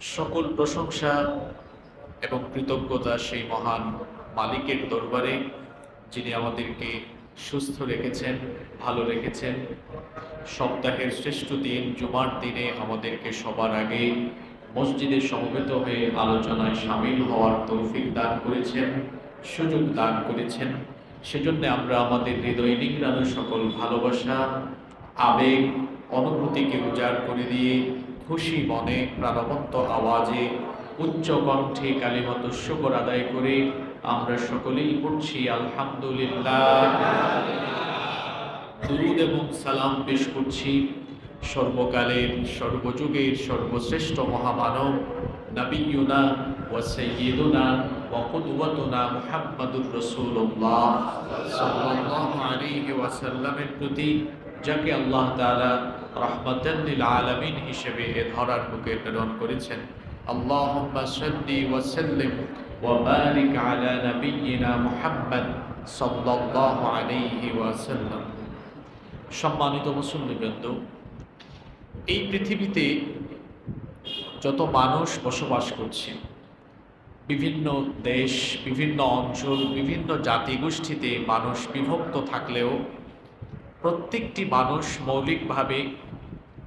সকল প্রশংসা এবং কৃতজ্ঞতা সেই মহান মালিকের দরবারে, যিনি আমাদেরকে সুস্থ রেখেছেন, ভালো রেখেছেন। সপ্তাহের শ্রেষ্ঠ দিন জুমার দিনে আমাদেরকে সবার আগে মসজিদে সমবেত হয়ে আলোচনায় সামিল হওয়ার তৌফিক দান করেছেন, সুযোগ দান করেছেন। সেজন্য আমরা আমাদের হৃদয় নিংড়ানো সকল ভালোবাসা, আবেগ, অনুভূতিকে উজাড় করে দিয়ে খুশি মনে প্রাণবন্ত আওয়াজে উচ্চ কণ্ঠে কালিমাত শুকর আদায় করে আমরা সকলেই পড়ছি আলহামদুলিল্লাহ। দুরূদ এবং সালাম পেশ করছি সর্বকালের সর্বযুগের সর্বশ্রেষ্ঠ মহামানব নবিয়ুনা ওয়া সাইয়্যিদুনা ওয়া কুদওয়াতুনা মুহাম্মাদুর রাসূলুল্লাহ সাল্লাল্লাহু আলাইহি ওয়াসাল্লামের প্রতি, যাকে আল্লাহ তাআলা রাহমাতাল লিল আলামিন হিসেবে এ ধরার বুকে প্রেরণ করেছেন। আল্লাহুম্মা সাল্লি ওয়া সাল্লিম ওয়া বারিক আলা নাবিয়্যিনা মুহাম্মদ সাল্লাল্লাহু আলাইহি ওয়াসাল্লাম। সম্মানিত মুসল্লিবৃন্দ, এই পৃথিবীতে যত মানুষ বসবাস করছে, বিভিন্ন দেশ, বিভিন্ন অঞ্চল, বিভিন্ন জাতিগোষ্ঠীতে মানুষ বিভক্ত থাকলেও প্রত্যেকটি মানুষ মৌলিকভাবে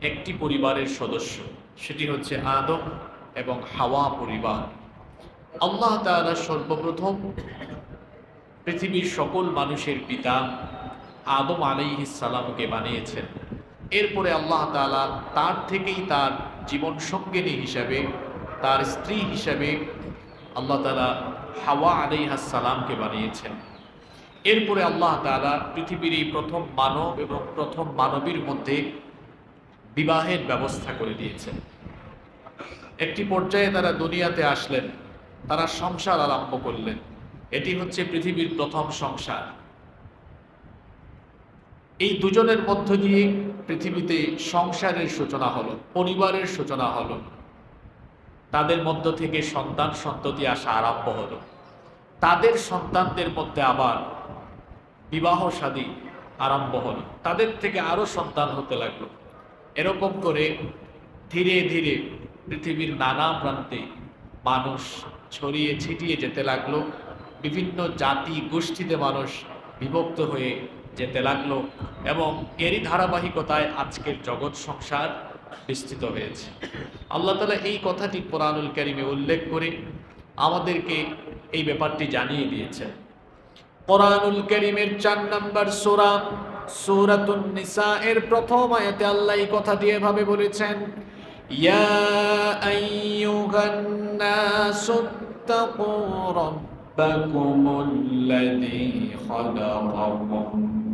একটি পরিবারের সদস্য। সেটি হচ্ছে আদম এবং হাওয়া পরিবার। আল্লাহ তাআলা সর্বপ্রথম পৃথিবীর সকল মানুষের পিতা আদম আলাইহিস সালামকে বানিয়েছেন। এরপরে আল্লাহ তাআলা তার থেকেই তার জীবন সঙ্গিনী হিসাবে, তার স্ত্রী হিসাবে আল্লাহ তাআলা হাওয়া আলাইহিস সালামকে বানিয়েছেন। এরপরে আল্লাহ তাআলা পৃথিবীর এই প্রথম মানব এবং প্রথম মানবীর মধ্যে বিবাহের ব্যবস্থা করে দিয়েছেন। একটি পর্যায়ে তারা দুনিয়াতে আসলেন, তারা সংসার আরম্ভ করলেন। এটি হচ্ছে পৃথিবীর প্রথম সংসার। এই দুজনের মধ্য দিয়ে পৃথিবীতে সংসারের সূচনা হলো, পরিবারের সূচনা হলো। তাদের মধ্য থেকে সন্তান সন্ততি আসা আরম্ভ হলো। তাদের সন্তানদের মধ্যে আবার বিবাহ শাদী আরম্ভ হলো, তাদের থেকে আরো সন্তান হতে লাগলো। এরকম করে ধীরে ধীরে পৃথিবীর নানা প্রান্তে মানুষ ছড়িয়ে ছিটিয়ে যেতে লাগলো। বিভিন্ন জাতি গোষ্ঠীতে মানুষ বিভক্ত হয়ে যেতে লাগলো এবং এরই ধারাবাহিকতায় আজকের জগৎ সংসার বিস্তৃত হয়েছে। আল্লাহ তাআলা এই কথাটি কোরআনুল কারীমে উল্লেখ করে আমাদেরকে এই ব্যাপারটি জানিয়ে দিয়েছেন। কোরআনুল কারীমের 4 নম্বর সূরা সূরাতুন নিসা এর প্রথম আয়াতে আল্লাহ এই কথাটি এভাবে বলেছেন, ইয়া আইয়ুহান নাসুত্তাকু রাব্বাকুমুল্লাযী খালাকাকুম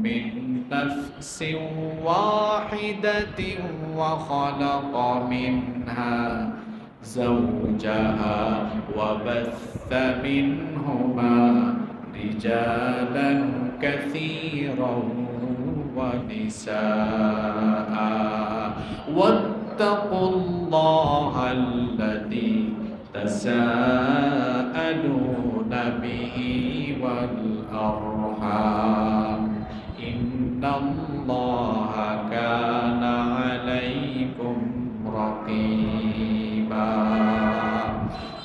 মিন নাফসিন ওয়াহিদাতিন ওয়া খালাকা মিনহা যাওজাহা ওয়া বাসসা মিনহুমা রিজালান কাসীরান ওয়া নিসাআ ওয়াত্তাকুল্লাহাল্লাযী তাসাআলুনা বিহি ওয়াল আরহাম ইন্নাল্লাহা কানা আলাইকুম রাকীবা।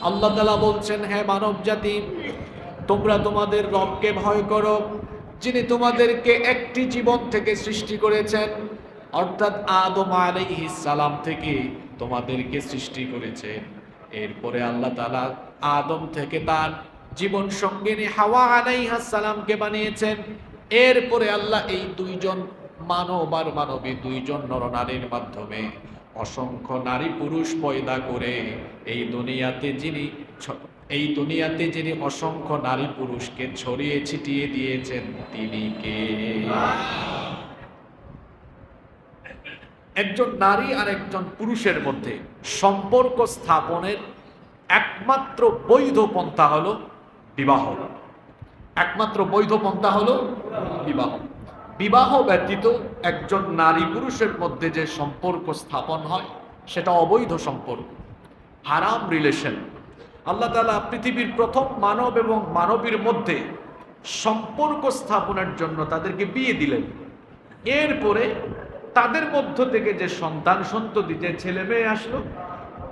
আল্লাহ তাআলা বলছেন, হে মানব জাতি, তোমরা তোমাদের রবকে ভয় করো, যিনি তোমাদেরকে একটি জীবন থেকে সৃষ্টি করেছেন, অর্থাৎ আদম আলাইহিস সালাম থেকে তোমাদেরকে সৃষ্টি করেছেন। এরপরে আল্লাহ তাআলা আদম থেকে তার জীবন সঙ্গিনী হাওয়া আলাইহিস সালামকে বানিয়েছেন। এরপরে আল্লাহ এই দুইজন মানব আর মানবী, দুইজন নরনারীর মাধ্যমে অসংখ্য নারী পুরুষ পয়দা করে এই দুনিয়াতে যিনি অসংখ্য নারী পুরুষকে ছড়িয়ে ছিটিয়ে দিয়েছেন, তিনি কে? একজন নারী আর একজন পুরুষের মধ্যে সম্পর্ক স্থাপনের একমাত্র বৈধ পন্থা হলো বিবাহ। একমাত্র বৈধ পন্থা হলো বিবাহ। বিবাহ ব্যতীত একজন নারী পুরুষের মধ্যে যে সম্পর্ক স্থাপন হয় সেটা অবৈধ সম্পর্ক, হারাম রিলেশন। আল্লাহ তাআলা পৃথিবীর প্রথম মানব এবং মানবীর মধ্যে সম্পর্ক স্থাপনের জন্য তাদেরকে বিয়ে দিলেন। এরপরে তাদের মধ্য থেকে যে সন্তান সন্ততি, যে ছেলে মেয়ে আসলো,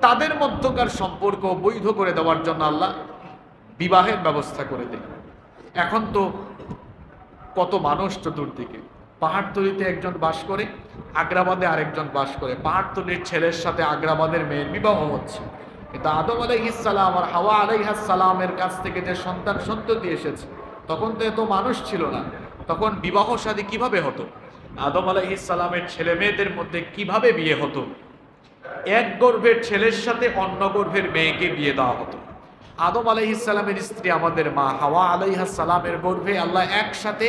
তাদের মধ্যকার সম্পর্ক বৈধ করে দেওয়ার জন্য আল্লাহ বিবাহের ব্যবস্থা করে দেন। এখন তো কত মানুষ চতুর্দিকে, পাহাড়তলিতে একজন বাস করে, আগ্রাবাদে আরেকজন বাস করে, পাহাড়তলির ছেলের সাথে আগ্রাবাদের মেয়ের বিবাহ হচ্ছে। কিন্তু আদম আলাইহিস সালাম আর হাওয়া আলাইহিস সালামের কাছ থেকে যে সন্তান সন্ততি এসেছে, তখন তো এত মানুষ ছিল না, তখন বিবাহ শাদী কিভাবে হতো? আদম আলাইহিস সালামের ছেলে মেয়েদের মধ্যে কিভাবে বিয়ে হতো? এক গর্ভের ছেলের সাথে অন্য গর্ভের মেয়েকে বিয়ে দেওয়া হতো। আদম আলাইহিস সালামের স্ত্রী আমাদের মা হাওয়া আলাইহিস সালামের গর্ভে আল্লাহ একসাথে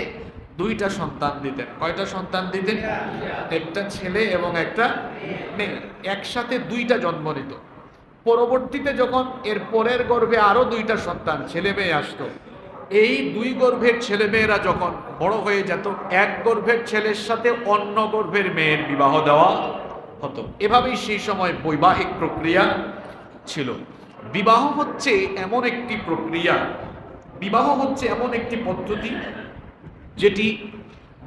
দুইটা সন্তান দিতেন। কয়টা সন্তান দিতেন? একটা ছেলে এবং একটা মেয়ে, একসাথে দুইটা জন্ম নিত। পরবর্তীতে যখন এর পরের গর্ভে আরো দুইটা সন্তান ছেলে মেয়ে আসতো, এই দুই গর্ভের ছেলে মেয়েরা যখন বড় হয়ে যেত, এক গর্ভের ছেলের সাথে অন্য গর্ভের মেয়ের বিবাহ দেওয়া হতো। এভাবেই সেই সময় বৈবাহিক প্রক্রিয়া ছিল। বিবাহ হচ্ছে এমন একটি প্রক্রিয়া, বিবাহ হচ্ছে এমন একটি পদ্ধতি যেটি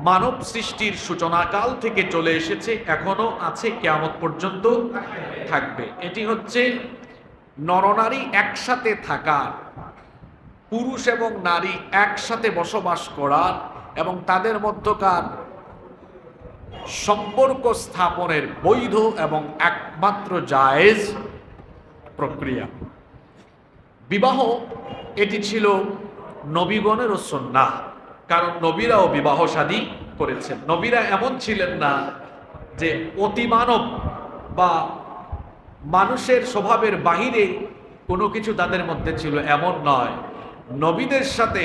মানব সৃষ্টির সূচনাকাল থেকে চলে এসেছে, এখনো আছে, কিয়ামত পর্যন্ত থাকবে। এটি হচ্ছে নরনারী একসাথে থাকার, পুরুষ এবং নারী একসাথে বসবাস করার এবং তাদের মধ্যকার সম্পর্ক স্থাপনের বৈধ এবং একমাত্র জায়েজ প্রক্রিয়া। বিবাহ এটি ছিল নবীগণেরও সুন্নাহ, কারণ নবীরাও বিবাহ শাদী করেছেন। নবীরা এমন ছিলেন না যে অতিমানব বা মানুষের স্বভাবের বাহিরে কোনো কিছু তাদের মধ্যে ছিল, এমন নয়। নবীদের সাথে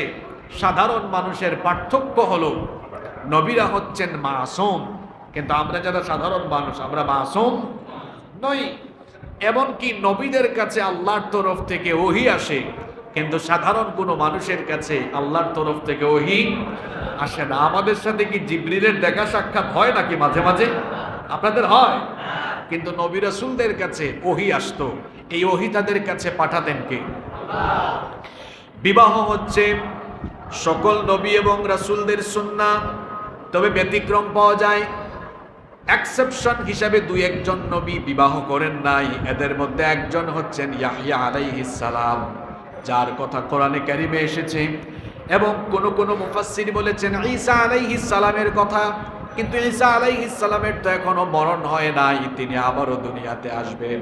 সাধারণ মানুষের পার্থক্য হলো নবীরা হচ্ছেন মাসুম, কিন্তু আমরা যারা সাধারণ মানুষ আমরা মাসুম নই। এমনকি নবীদের কাছে আল্লাহর তরফ থেকে ওহী আসে, কিন্তু সাধারণ কোনো মানুষের কাছে আল্লাহর তরফ থেকে ওহী আসে না। আমাদের সাথে কি জিবরিলের দেখা সাক্ষাৎ হয় নাকি মাঝে মাঝে? আপনাদের হয়? কিন্তু নবী রাসূলদের কাছে ওহী আসতো, এই ওহী তাদের কাছে পাঠাতেন কে? বিবাহ হচ্ছে সকল নবী এবং রাসূলদের সুন্নাহ, তবে ব্যতিক্রম পাওয়া যায়। এক্সেপশন হিসাবে দুই একজন নবী বিবাহ করেন নাই। এদের মধ্যে একজন হচ্ছেন ইয়াহইয়া আলাইহিস সালাম, যার কথা কোরআনে কারিমে এসেছে, এবং কোন কোন মুফাসসির বলেছেন ঈসা আলাইহিস সালামের কথা, কিন্তু ঈসা আলাইহিস সালামের তো এখনো মরণ হয় নাই, তিনি আবারও দুনিয়াতে আসবেন,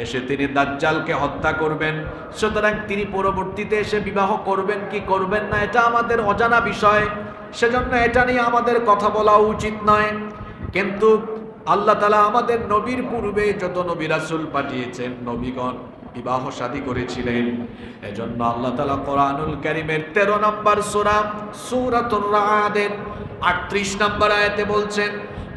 এসে তিনি দাজ্জালকে হত্যা করবেন। সুতরাং তিনি পরবর্তীতে এসে বিবাহ করবেন কি করবেন না এটা আমাদের অজানা বিষয়, সেজন্য এটা নিয়ে আমাদের কথা বলা উচিত নয়। কিন্তু আল্লাহ তাআলা আমাদের নবীর পূর্বে যত নবী রাসূল পাঠিয়েছেন, নবীগণ বিবাহ শাদী করেছিলেন। এজন্য আল্লাহ তাআলা কোরআনুল কারীমের 13 নম্বর সূরা সূরাতুর রা'দের 38 নম্বর আয়াতে বলছেন,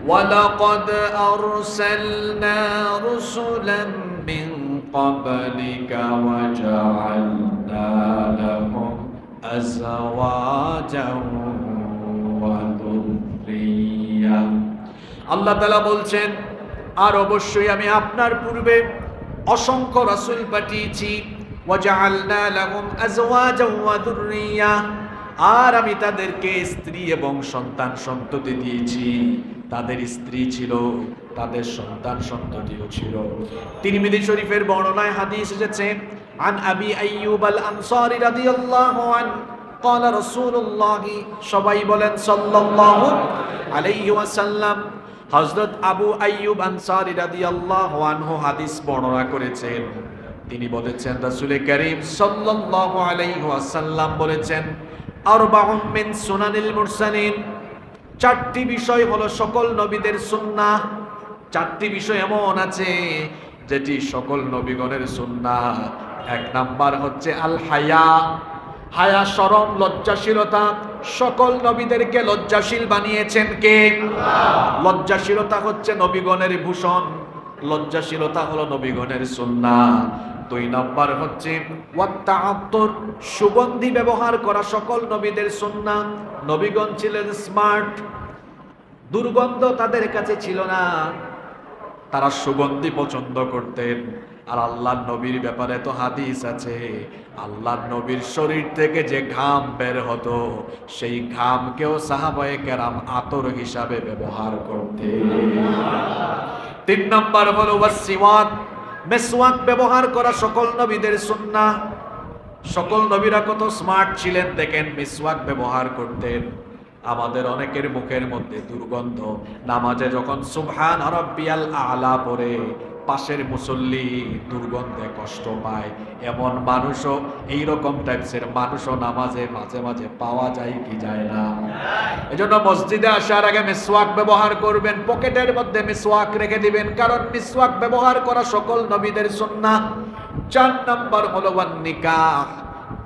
ওয়ালাকাদ আরসালনা রুসুলাম মিন ক্বাবলিকা ওয়া জাআলনা লাহুম আযওয়াজান ওয়া যুররিয়্যা। আল্লাহ তাআলা বলছেন, আর অবশ্যই আমি আপনার পূর্বে অসংখ্য রাসূল পাঠিয়েছি, ওয়াজআলনা লাহুম আযওয়াজান ওয়া যুররিয়্যা, আর আমি তাদেরকে স্ত্রী এবং সন্তান সন্ততি দিয়েছি। তাদের স্ত্রী ছিল, তাদের সন্তান সন্ততিও ছিল। তিরমিজি শরীফের বর্ণনায় হাদিস এসেছে, আন আবি আইয়ুব আল আনসারী রাদিয়াল্লাহু আনহু قال رسول الله, সবাই বলেন সাল্লাল্লাহু আলাইহি ওয়াসাল্লাম। হযরত আবু আইয়ুব আনসারী রাদিয়াল্লাহু আনহু হাদিস বর্ণনা করেছেন, তিনি বলেছেন রাসূল করিম সাল্লাল্লাহু আলাইহি ওয়াসাল্লাম বলেছেন, আরবাউন মিন সুনানিল মুরসালিন, চারটি বিষয় হলো সকল নবীদের সুন্নাহ। চারটি বিষয় এমন আছে যেটি সকল নবীগণের সুন্নাহ। এক নাম্বার হচ্ছে আল হায়া, হায়া শরম লজ্জাশীলতা। সকল নবীদেরকে লজ্জাশীল বানিয়েছেন কে? আল্লাহ। লজ্জাশীলতা হচ্ছে নবীগণের ভূষণ, লজ্জাশীলতা হলো নবীগণের সুন্নাহ। দুই নাম্বার হচ্ছে ওয়াত্তাআত্তুর, সুগন্ধি ব্যবহার করা সকল নবীদের সুন্নাহ। নবীগণ ছিলেন স্মার্ট, দুর্গন্ধ তাদের কাছে ছিল না, তারা সুগন্ধি পছন্দ করতেন। আর আল্লাহর নবীর ব্যাপারে তো হাদিস আছে, আল্লাহর নবীর শরীর থেকে যে ঘাম বের হতো, সেই ঘামকেও সাহাবায়ে কেরাম আতর হিসাবে ব্যবহার করতেন। তিন নম্বর হলো ওয়াসিওয়াক, মিসওয়াক ব্যবহার করা সকল নবীদের সুন্নাহ। সকল নবীরা কত স্মার্ট ছিলেন দেখেন, মিসওয়াক ব্যবহার করতেন। আমাদের অনেকের মুখের মধ্যে দুর্গন্ধ, নামাজে যখন সুবহান রাব্বিয়াল আলা পড়ে পাশের মুসল্লি দুর্গন্ধে কষ্ট পায়। এমন মানুষও, এইরকম টাইপসের মানুষও নামাজে মাঝে মাঝে পাওয়া যায় কি যায় না? এজন্য মসজিদে আসার আগে মিসওয়াক ব্যবহার করবেন, পকেটের মধ্যে মিসওয়াক রেখে দিবেন, কারণ মিসওয়াক ব্যবহার করা সকল নবীদের সুন্নাহ। 4 নম্বর হলো ওয়ান নিকাহ,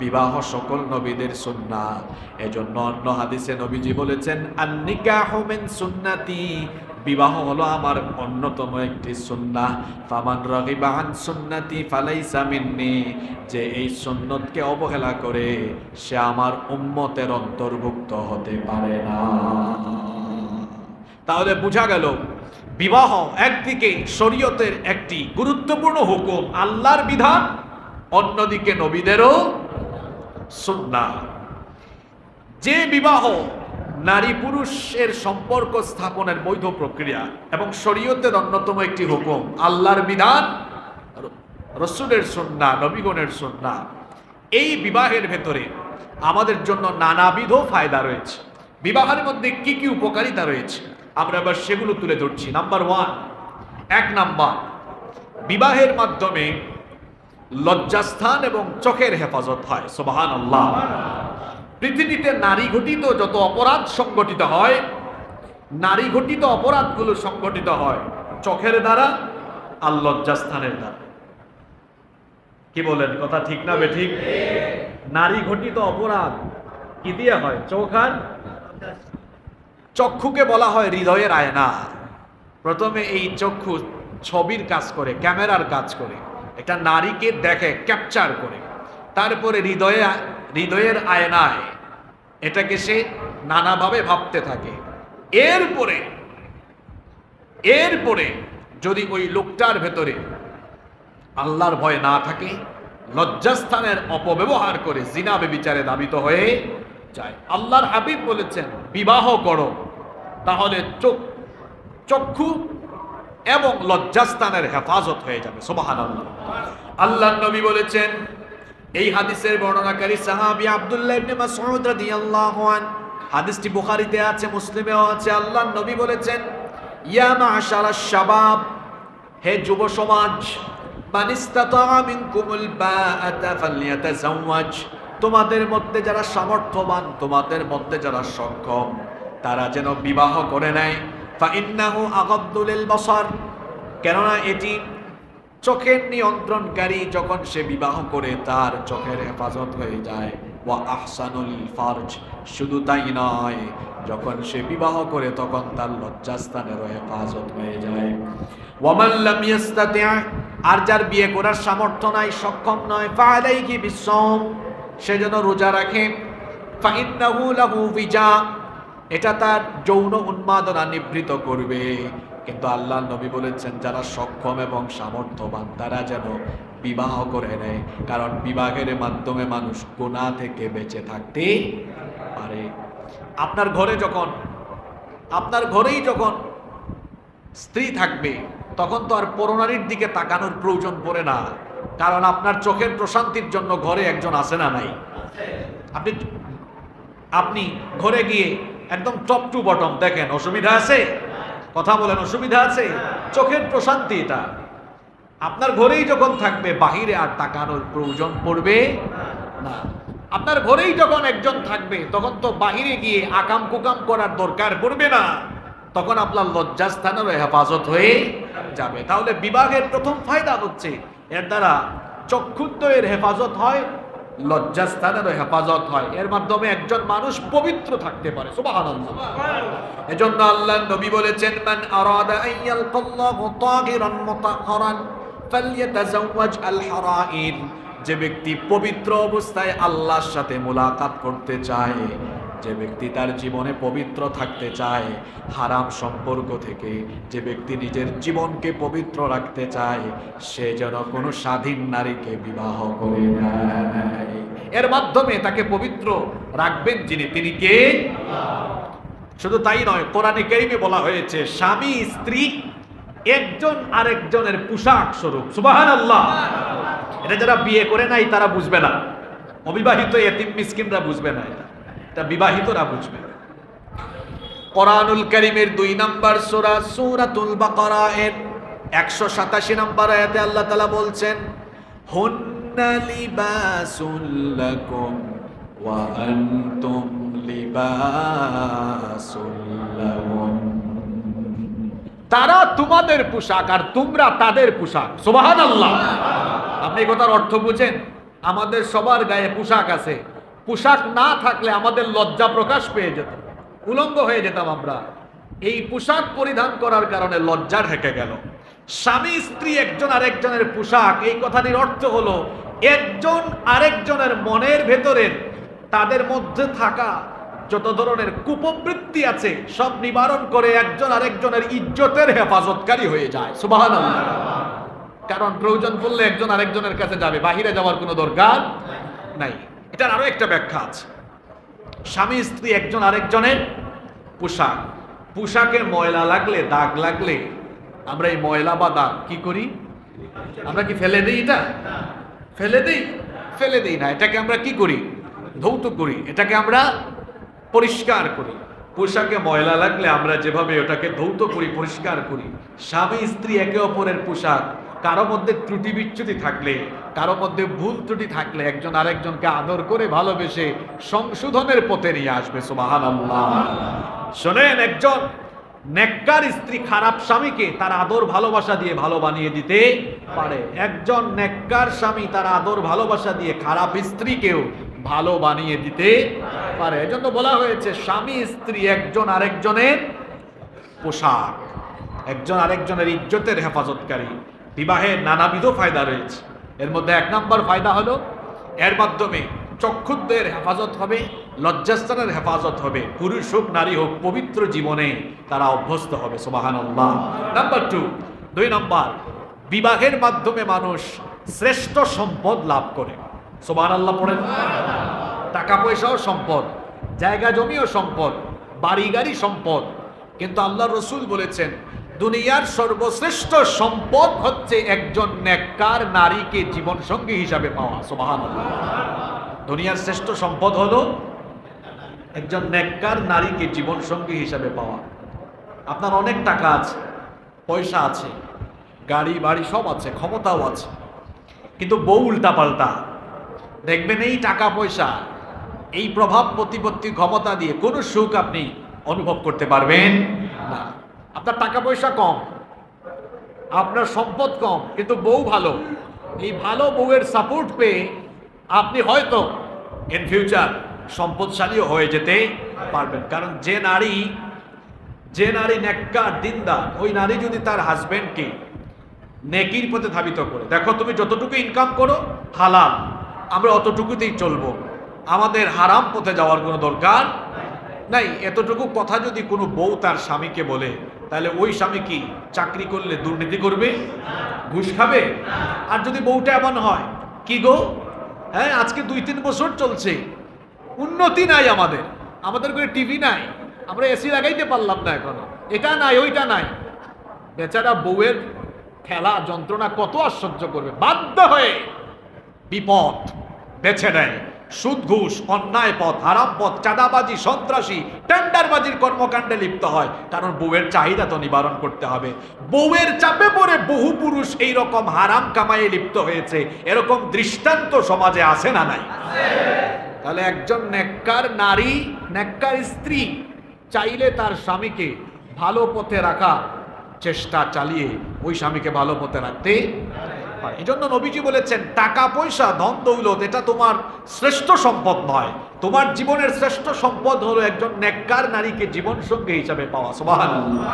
বিবাহ সকল নবীদের সুন্নাহ। এজন্য অন্য হাদিসে নবীজি বলেছেন আন নিকাহু মিন সুন্নতি, বিবাহ হলো আমার অন্যতম একটি সুন্নাহ। ফামান রাগিবা আন সুন্নতি ফালাইসা মিন্নি, যে এই সুন্নতকে অবহেলা করে সে আমার উম্মতের অন্তর্ভুক্ত হতে পারে না। তাহলে বোঝা গেল বিবাহ একদিকে শরীয়তের একটি গুরুত্বপূর্ণ হুকুম, আল্লাহর বিধান, অন্যদিকে নবীদেরও সুন্নাহ। যে বিবাহ নারী পুরুষের সম্পর্ক স্থাপনের বৈধ প্রক্রিয়া এবং শরীয়তের অন্যতম একটি হুকুম, আল্লাহর বিধান, রাসূলের সুন্নাহ, নবীগণের সুন্নাহ, এই বিবাহের ভেতরে আমাদের জন্য নানাবিধ ফায়দা রয়েছে। বিবাহের মধ্যে কি কি উপকারিতা রয়েছে আমরা এবার সেগুলো তুলে ধরছি। নাম্বার 1, নাম্বার, বিবাহের মাধ্যমে লজ্জাস্থান এবং চোখের হেফাজত হয়। সুবহানাল্লাহ। পৃথিবীতে নারী ঘটিত যত অপরাধ সংগঠিত হয়, নারী ঘটিত অপরাধগুলো সংগঠিত হয় চোখের দ্বারা আর লজ্জাস্থানের দ্বারা। কি বলেন, কথা ঠিক না বেঠিক? নারী ঘটিত অপরাধ কি দিয়ে হয়? চোখ আর চক্ষুকে বলা হয় হৃদয়ের আয়না। প্রথমে এই চক্ষু ছবির কাজ করে, ক্যামেরার কাজ করে, একটা নারীকে দেখে, ক্যাপচার করে, তারপরে হৃদয়ের আয়নায় এটাকে সে নানাভাবে ভাবতে থাকে। এরপরে যদি ওই লোকটার ভেতরে আল্লাহর ভয় না থাকে, লজ্জাস্থানের অপব্যবহার করে জিনা ব্যভিচারে ধাবিত হয়ে যায়। আল্লাহর হাবিব বলেছেন বিবাহ করো, তাহলে চক্ষু এবং লজ্জাস্থানের হেফাজত হয়ে যাবে। সুবহানাল্লাহ। আল্লাহর নবী বলেছেন, এই হাদিসের বর্ণনাকারী সাহাবী আব্দুল্লাহ ইবনে মাসউদ রাদিয়াল্লাহু আনহু, হাদিসটি বুখারীতে আছে, মুসলিমেও আছে। আল্লাহর নবী বলেছেন, ইয়া মা'শারাশ শাবাব, হে যুব সমাজ, মান ইসতাতা মিনকুমুল বাআতা ফালইয়াতাযাওয়াজ, তোমাদের মধ্যে যারা সামর্থ্যবান, তোমাদের মধ্যে যারা সক্ষম, তারা যেন বিবাহ করে নেয়। ফাইন্নাহু আগাদ্দু লিল বাসার, কেননা এটি চোখের নিয়ন্ত্রণকারী। যখন সে বিবাহ করে তার চোখের হেফাজত হয়ে যায়। ওয়া আহসানুল ফারজ, শুধু তাই নয়, যখন সে বিবাহ করে তখন তার লজ্জাস্থানেরও হেফাজত হয়ে যায়। ওয়ামান লাম ইস্তাতি', আর যার বিয়ে করার সামর্থ্য নাই, সক্ষম নয়, ফাআলাইহি বিসসাওম, সে যেন রোজা রাখে। ফাইন্নাহু লাহু বিজা, এটা তার যৌন উন্মাদনা নিবৃত করবে। কিন্তু আল্লাহ নবী বলেছেন যারা সক্ষম এবং সামর্থ্যবান তারা যেন বিবাহ করে নেয়, কারণ বিবাহের মাধ্যমে মানুষ গুনাহ থেকে বেঁচে থাকতে পারে। আপনার ঘরেই যখন স্ত্রী থাকবে তখন তো আর পরনারীর দিকে তাকানোর প্রয়োজন পড়ে না, কারণ আপনার চোখের প্রশান্তির জন্য ঘরে একজন আছে না নাই? আপনি ঘরে গিয়ে একদম টপ টু বটম দেখেন, অসুবিধা আছে? কথা বলেন, অসুবিধা আছে? চোখের প্রশান্তি এটা আপনার ঘরেই যখন থাকবে, বাহিরে আর তাকানোর প্রয়োজন পড়বে না। আপনার ঘরেই যখন একজন থাকবে তখন তো বাহিরে গিয়ে আকাম কুকাম করার দরকার পড়বে না, তখন আপনার লজ্জাস্থানেরও হেফাজত হয়ে যাবে। তাহলে বিবাহের প্রথম ফায়দা হচ্ছে এর দ্বারা চক্ষুদ্বয়ের হেফাজত হয়, লজ্জাস্থানেরও হেফাজত হয়। এর মাধ্যমে একজন মানুষ পবিত্র থাকতে পারে। সুবহানাল্লাহ। এজন্য আল্লাহর নবী বলেছেন, মান আরাদা আইয়ালকাল্লাহু তাহিরান মুতাহহারান ফালইয়াতাযাওয়াজ আল হারাইর, যে ব্যক্তি পবিত্র অবস্থায় আল্লাহর সাথে মুলাকাত করতে চায়, যে ব্যক্তি তার জীবনে পবিত্র থাকতে চায় হারাম সম্পর্ক থেকে, যে ব্যক্তি নিজের জীবনকে পবিত্র রাখতে চায়, সে যেন কোনো স্বাধীন নারীকে বিবাহ করে নেয়। এর মাধ্যমে তাকে পবিত্র রাখবেন যিনি, তিনি কে? শুধু তাই নয়, কোরআনে কারীমে বলা হয়েছে স্বামী স্ত্রী একজন আরেকজনের পোশাক স্বরূপ। সুবহানাল্লাহ। এটা যারা বিয়ে করে নাই তারা বুঝবে না, অবিবাহিত এতিম মিসকিনরা বুঝবে না, এটা বিবাহিতরা বুঝবে। কোরআনুল কারীমের 2 নম্বর সূরা সূরাতুল বাকারা এর 187 নম্বর আয়াতে আল্লাহ তাআলা বলছেন, হুন্না লিবাসুল লাকুম ওয়া আনতুম লিবাসুল লাহুম। তারা তোমাদের পোশাক আর তোমরা তাদের পোশাক। সুবহানাল্লাহ। আপনি এই কথার অর্থ বুঝেন? আমাদের সবার গায়ে পোশাক আছে, পোশাক না থাকলে আমাদের লজ্জা প্রকাশ পেয়ে যেত, উলঙ্গ হয়ে যেতাম আমরা। এই পোশাক পরিধান করার কারণে লজ্জা ঢেকে গেল। স্বামী স্ত্রী একজন আরেকজনের পোশাক, এই কথাটির অর্থ হলো একজন আরেকজনের মনের ভেতরের, তাদের মধ্যে থাকা যত ধরনের কুপ্রবৃত্তি আছে সব নিবারণ করে একজন আরেকজনের ইজ্জতের হেফাজতকারী হয়ে যায়। সুবহানাল্লাহ। কারণ প্রয়োজন পড়লে একজন আরেকজনের কাছে যাবে, বাহিরে যাওয়ার কোনো দরকার নাই। এটার আরো একটা ব্যাখ্যা আছে। স্বামী স্ত্রী একজন আরেকজনের পোশাক, পোশাকে ময়লা লাগলে, দাগ লাগলে আমরা এই ময়লা বা দাগ কি করি? আমরা কি ফেলে দিই? এটা ফেলে দিই? ফেলে দিই না, এটাকে আমরা কি করি? ধৌত করি, এটাকে আমরা পরিষ্কার করি। পোশাকে ময়লা লাগলে আমরা যেভাবে ওটাকে ধৌত করি, পরিষ্কার করি, স্বামী স্ত্রী একে অপরের পোশাক, কারো মধ্যে ত্রুটি বিচ্যুতি থাকলে, কারো মধ্যে ভুল ত্রুটি থাকলে একজন আরেকজনকে আদর করে ভালোবেসে সংশোধনের পথে নিয়ে আসবে। সুবহানাল্লাহ। শোনেন, একজন নেককার স্ত্রী খারাপ স্বামীকে তার আদর ভালোবাসা দিয়ে ভালো বানিয়ে দিতে পারে। একজন নেককার স্বামী তার আদর ভালোবাসা দিয়ে খারাপ স্ত্রীকেও ভালো বানিয়ে দিতে পারে। এজন্য বলা হয়েছে স্বামী স্ত্রী একজন আরেকজনের পোশাক, একজন আরেকজনের ইজ্জতের হেফাজতকারী। বিবাহের নানাবিধ ফায়দা রয়েছে, এর মধ্যে 1 নম্বর ফায়দা হলো এর মাধ্যমে চক্ষুদ্দের হেফাজত হবে, লজ্জাস্থানের হেফাজত হবে, পুরুষ হোক নারী হোক পবিত্র জীবনে তারা অভ্যস্ত হবে। সুবহানাল্লাহ। নাম্বার 2 নম্বর, বিবাহের মাধ্যমে মানুষ শ্রেষ্ঠ সম্পদ লাভ করে। সুবহানাল্লাহ পড়েন। টাকা পয়সাও সম্পদ, জায়গা জমিও সম্পদ, বাড়ি গাড়ি সম্পদ, কিন্তু আল্লাহ রসুল বলেছেন দুনিয়ার সর্বশ্রেষ্ঠ সম্পদ হচ্ছে একজন নেককার নারীকে জীবন সঙ্গী হিসাবে পাওয়া। সুবহানাল্লাহ। দুনিয়ার শ্রেষ্ঠ সম্পদ হলো একজন নেককার নারীকে জীবন সঙ্গী হিসাবে পাওয়া। আপনার অনেক টাকা আছে, পয়সা আছে, গাড়ি বাড়ি সব আছে, ক্ষমতাও আছে, কিন্তু বউ উল্টা পাল্টা। দেখবেন এই টাকা পয়সা, এই প্রভাব প্রতিপত্তি ক্ষমতা দিয়ে কোনো সুখ আপনি অনুভব করতে পারবেন না। আপনার টাকা পয়সা কম, আপনার সম্পদ কম, কিন্তু বউ ভালো। এই ভালো বউয়ের সাপোর্ট পেয়ে আপনি হয়তো ইন ফিউচার সম্পদশালীও হয়ে যেতে পারবেন। কারণ যে নারী নেককার দিনদার, ওই নারী যদি তার হাজবেন্ডকে নেকির পথে ধাবিত করে, দেখো তুমি যতটুকু ইনকাম করো হালাল, আমরা অতটুকুতেই চলবো, আমাদের হারাম পথে যাওয়ার কোনো দরকার নাই, এতটুকু কথা যদি কোনো বউ তার স্বামীকে বলে, তাহলে ওই স্বামী কি চাকরি করলে দুর্নীতি করবে, ঘুষ খাবে? আর যদি বউটা এমন হয়, কি গো, হ্যাঁ আজকে 2-3 বছর চলছে, উন্নতি নাই, আমাদের করে টিভি নাই, আমরা এসি লাগাইতে পারলাম না এখনো, এটা নাই ওইটা নাই, বেচারা বউয়ের খেলা যন্ত্রণা কত আর সহ্য করবে? বাধ্য হয়ে বিপদ বেছে নেয়, সুদ ঘুষ, অন্যায় পথ, হারাম পথ, চাঁদাবাজি, সন্ত্রাসী, টেন্ডারবাজির কর্মকাণ্ডে লিপ্ত হয়। কারণ বউয়ের চাহিদা তো নিবারণ করতে হবে। বউয়ের চাপে পড়ে বহু পুরুষ এই রকম হারাম কামাইয়ে লিপ্ত হয়েছে, এরকম দৃষ্টান্ত সমাজে আছে না নাই? তাহলে একজন নেককার নারী, নেককার স্ত্রী চাইলে তার স্বামীকে ভালো পথে রাখা চেষ্টা চালিয়ে ওই স্বামীকে ভালো পথে রাখতে। এই জন্য নবীজি বলেছেন টাকা পয়সা ধন দৌলত এটা তোমার শ্রেষ্ঠ সম্পদ নয়, তোমার জীবনের শ্রেষ্ঠ সম্পদ হলো একজন নেককার নারীকে জীবন সঙ্গী হিসাবে পাওয়া। সুবহানাল্লাহ।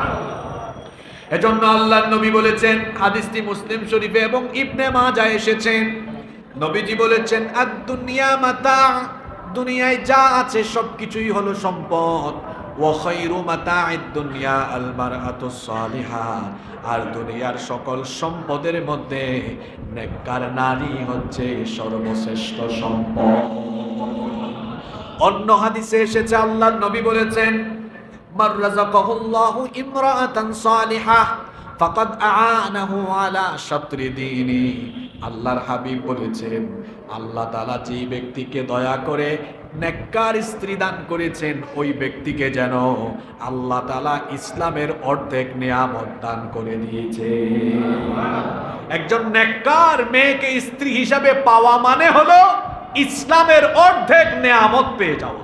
এজন্য আল্লাহর নবী বলেছেন, হাদিসটি মুসলিম শরীফে এবং ইবনে মাজাহ এসেছেন, নবীজি বলেছেন আদ-দুনিয়া মাতা, দুনিয়ায় যা আছে সবকিছুই হলো সম্পদ। ওয়া খায়রু মাতা'id দুনিয়া আল মারআতুস সালিহা, আর দুনিয়ার সকল সম্পদের মধ্যে নেককার নারী হচ্ছে সর্বশ্রেষ্ঠ সম্পদ। অন্য হাদিসে এসেছে আল্লাহর নবী বলেছেন, মার রাযাকাহুল্লাহু ইমরাআতান সালিহা ফাকাদ আ'আনাহু আলা শাতরি দীনি। আল্লাহর হাবিব বলেছেন, আল্লাহ তাআলা যেই ব্যক্তিকে দয়া করে নেককার স্ত্রী দান করেছেন, ওই ব্যক্তিকে যেন আল্লাহ তাআলা ইসলামের অর্ধেক নিয়ামত দান করে দিয়েছে। একজন নেককার মেয়েকে স্ত্রী হিসাবে পাওয়া মানে হলো ইসলামের অর্ধেক নিয়ামত পেয়ে যাওয়া।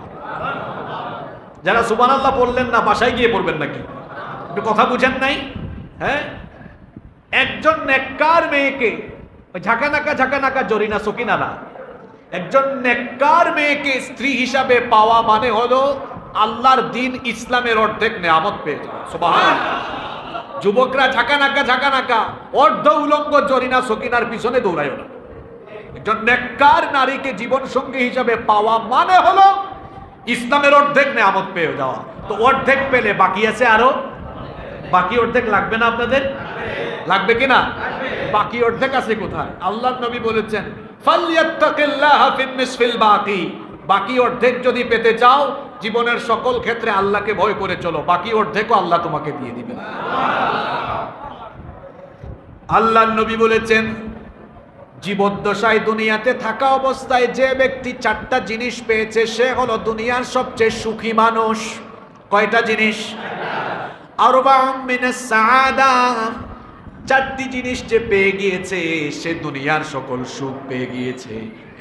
যারা সুবহানাল্লাহ বললেন না, বাসায় গিয়ে পড়বেন নাকি? একটু কথা বুঝেন নাই? হ্যাঁ, একজন নেককার মেয়েকে ঝাঁকানাকা জরিনা সকিনা না, একজন নেককার মেয়েকে স্ত্রী হিসাবে পাওয়া মানে হলো আল্লাহর দ্বীন ইসলামের অর্ধেক নিয়ামত পেয়ে যাওয়া। সুবহানাল্লাহ। যুবকরা ঝাঁকানাকা অর্ধ উলঙ্গ জরিনা সকিনার পিছনে দৌড়ায় না। একজন নেককার নারীকে জীবন সঙ্গী হিসাবে পাওয়া মানে হলো ইসলামের অর্ধেক নিয়ামত পেয়ে যাওয়া। তো অর্ধেক পেলে বাকি আছে আরো, বাকি অর্ধেক লাগবে না আপনাদের? লাগবে কিনা? বাকি অর্ধেক আছে কোথায়? আল্লাহর নবী বলেছেন, ফালইয়াত্তাকিল্লাহা ফিন নিসফিল বাকি। বাকি অর্ধেক যদি পেতে চাও, জীবনের সকল ক্ষেত্রে আল্লাহকে ভয় করে চলো, বাকি অর্ধেকও আল্লাহ তোমাকে দিয়ে দিবেন। আল্লাহর নবী বলেছেন, জীবদ্দশায় দুনিয়াতে থাকা অবস্থায় যে ব্যক্তি 4টা জিনিস পেয়েছে, সে হলো দুনিয়ার সবচেয়ে সুখী মানুষ। কয়টা জিনিস? আরবাউন মিনাস সাআদা। 4টি জিনিস যে পেয়ে গিয়েছে, সে দুনিয়ার সকল সুখ পেয়ে গিয়েছে।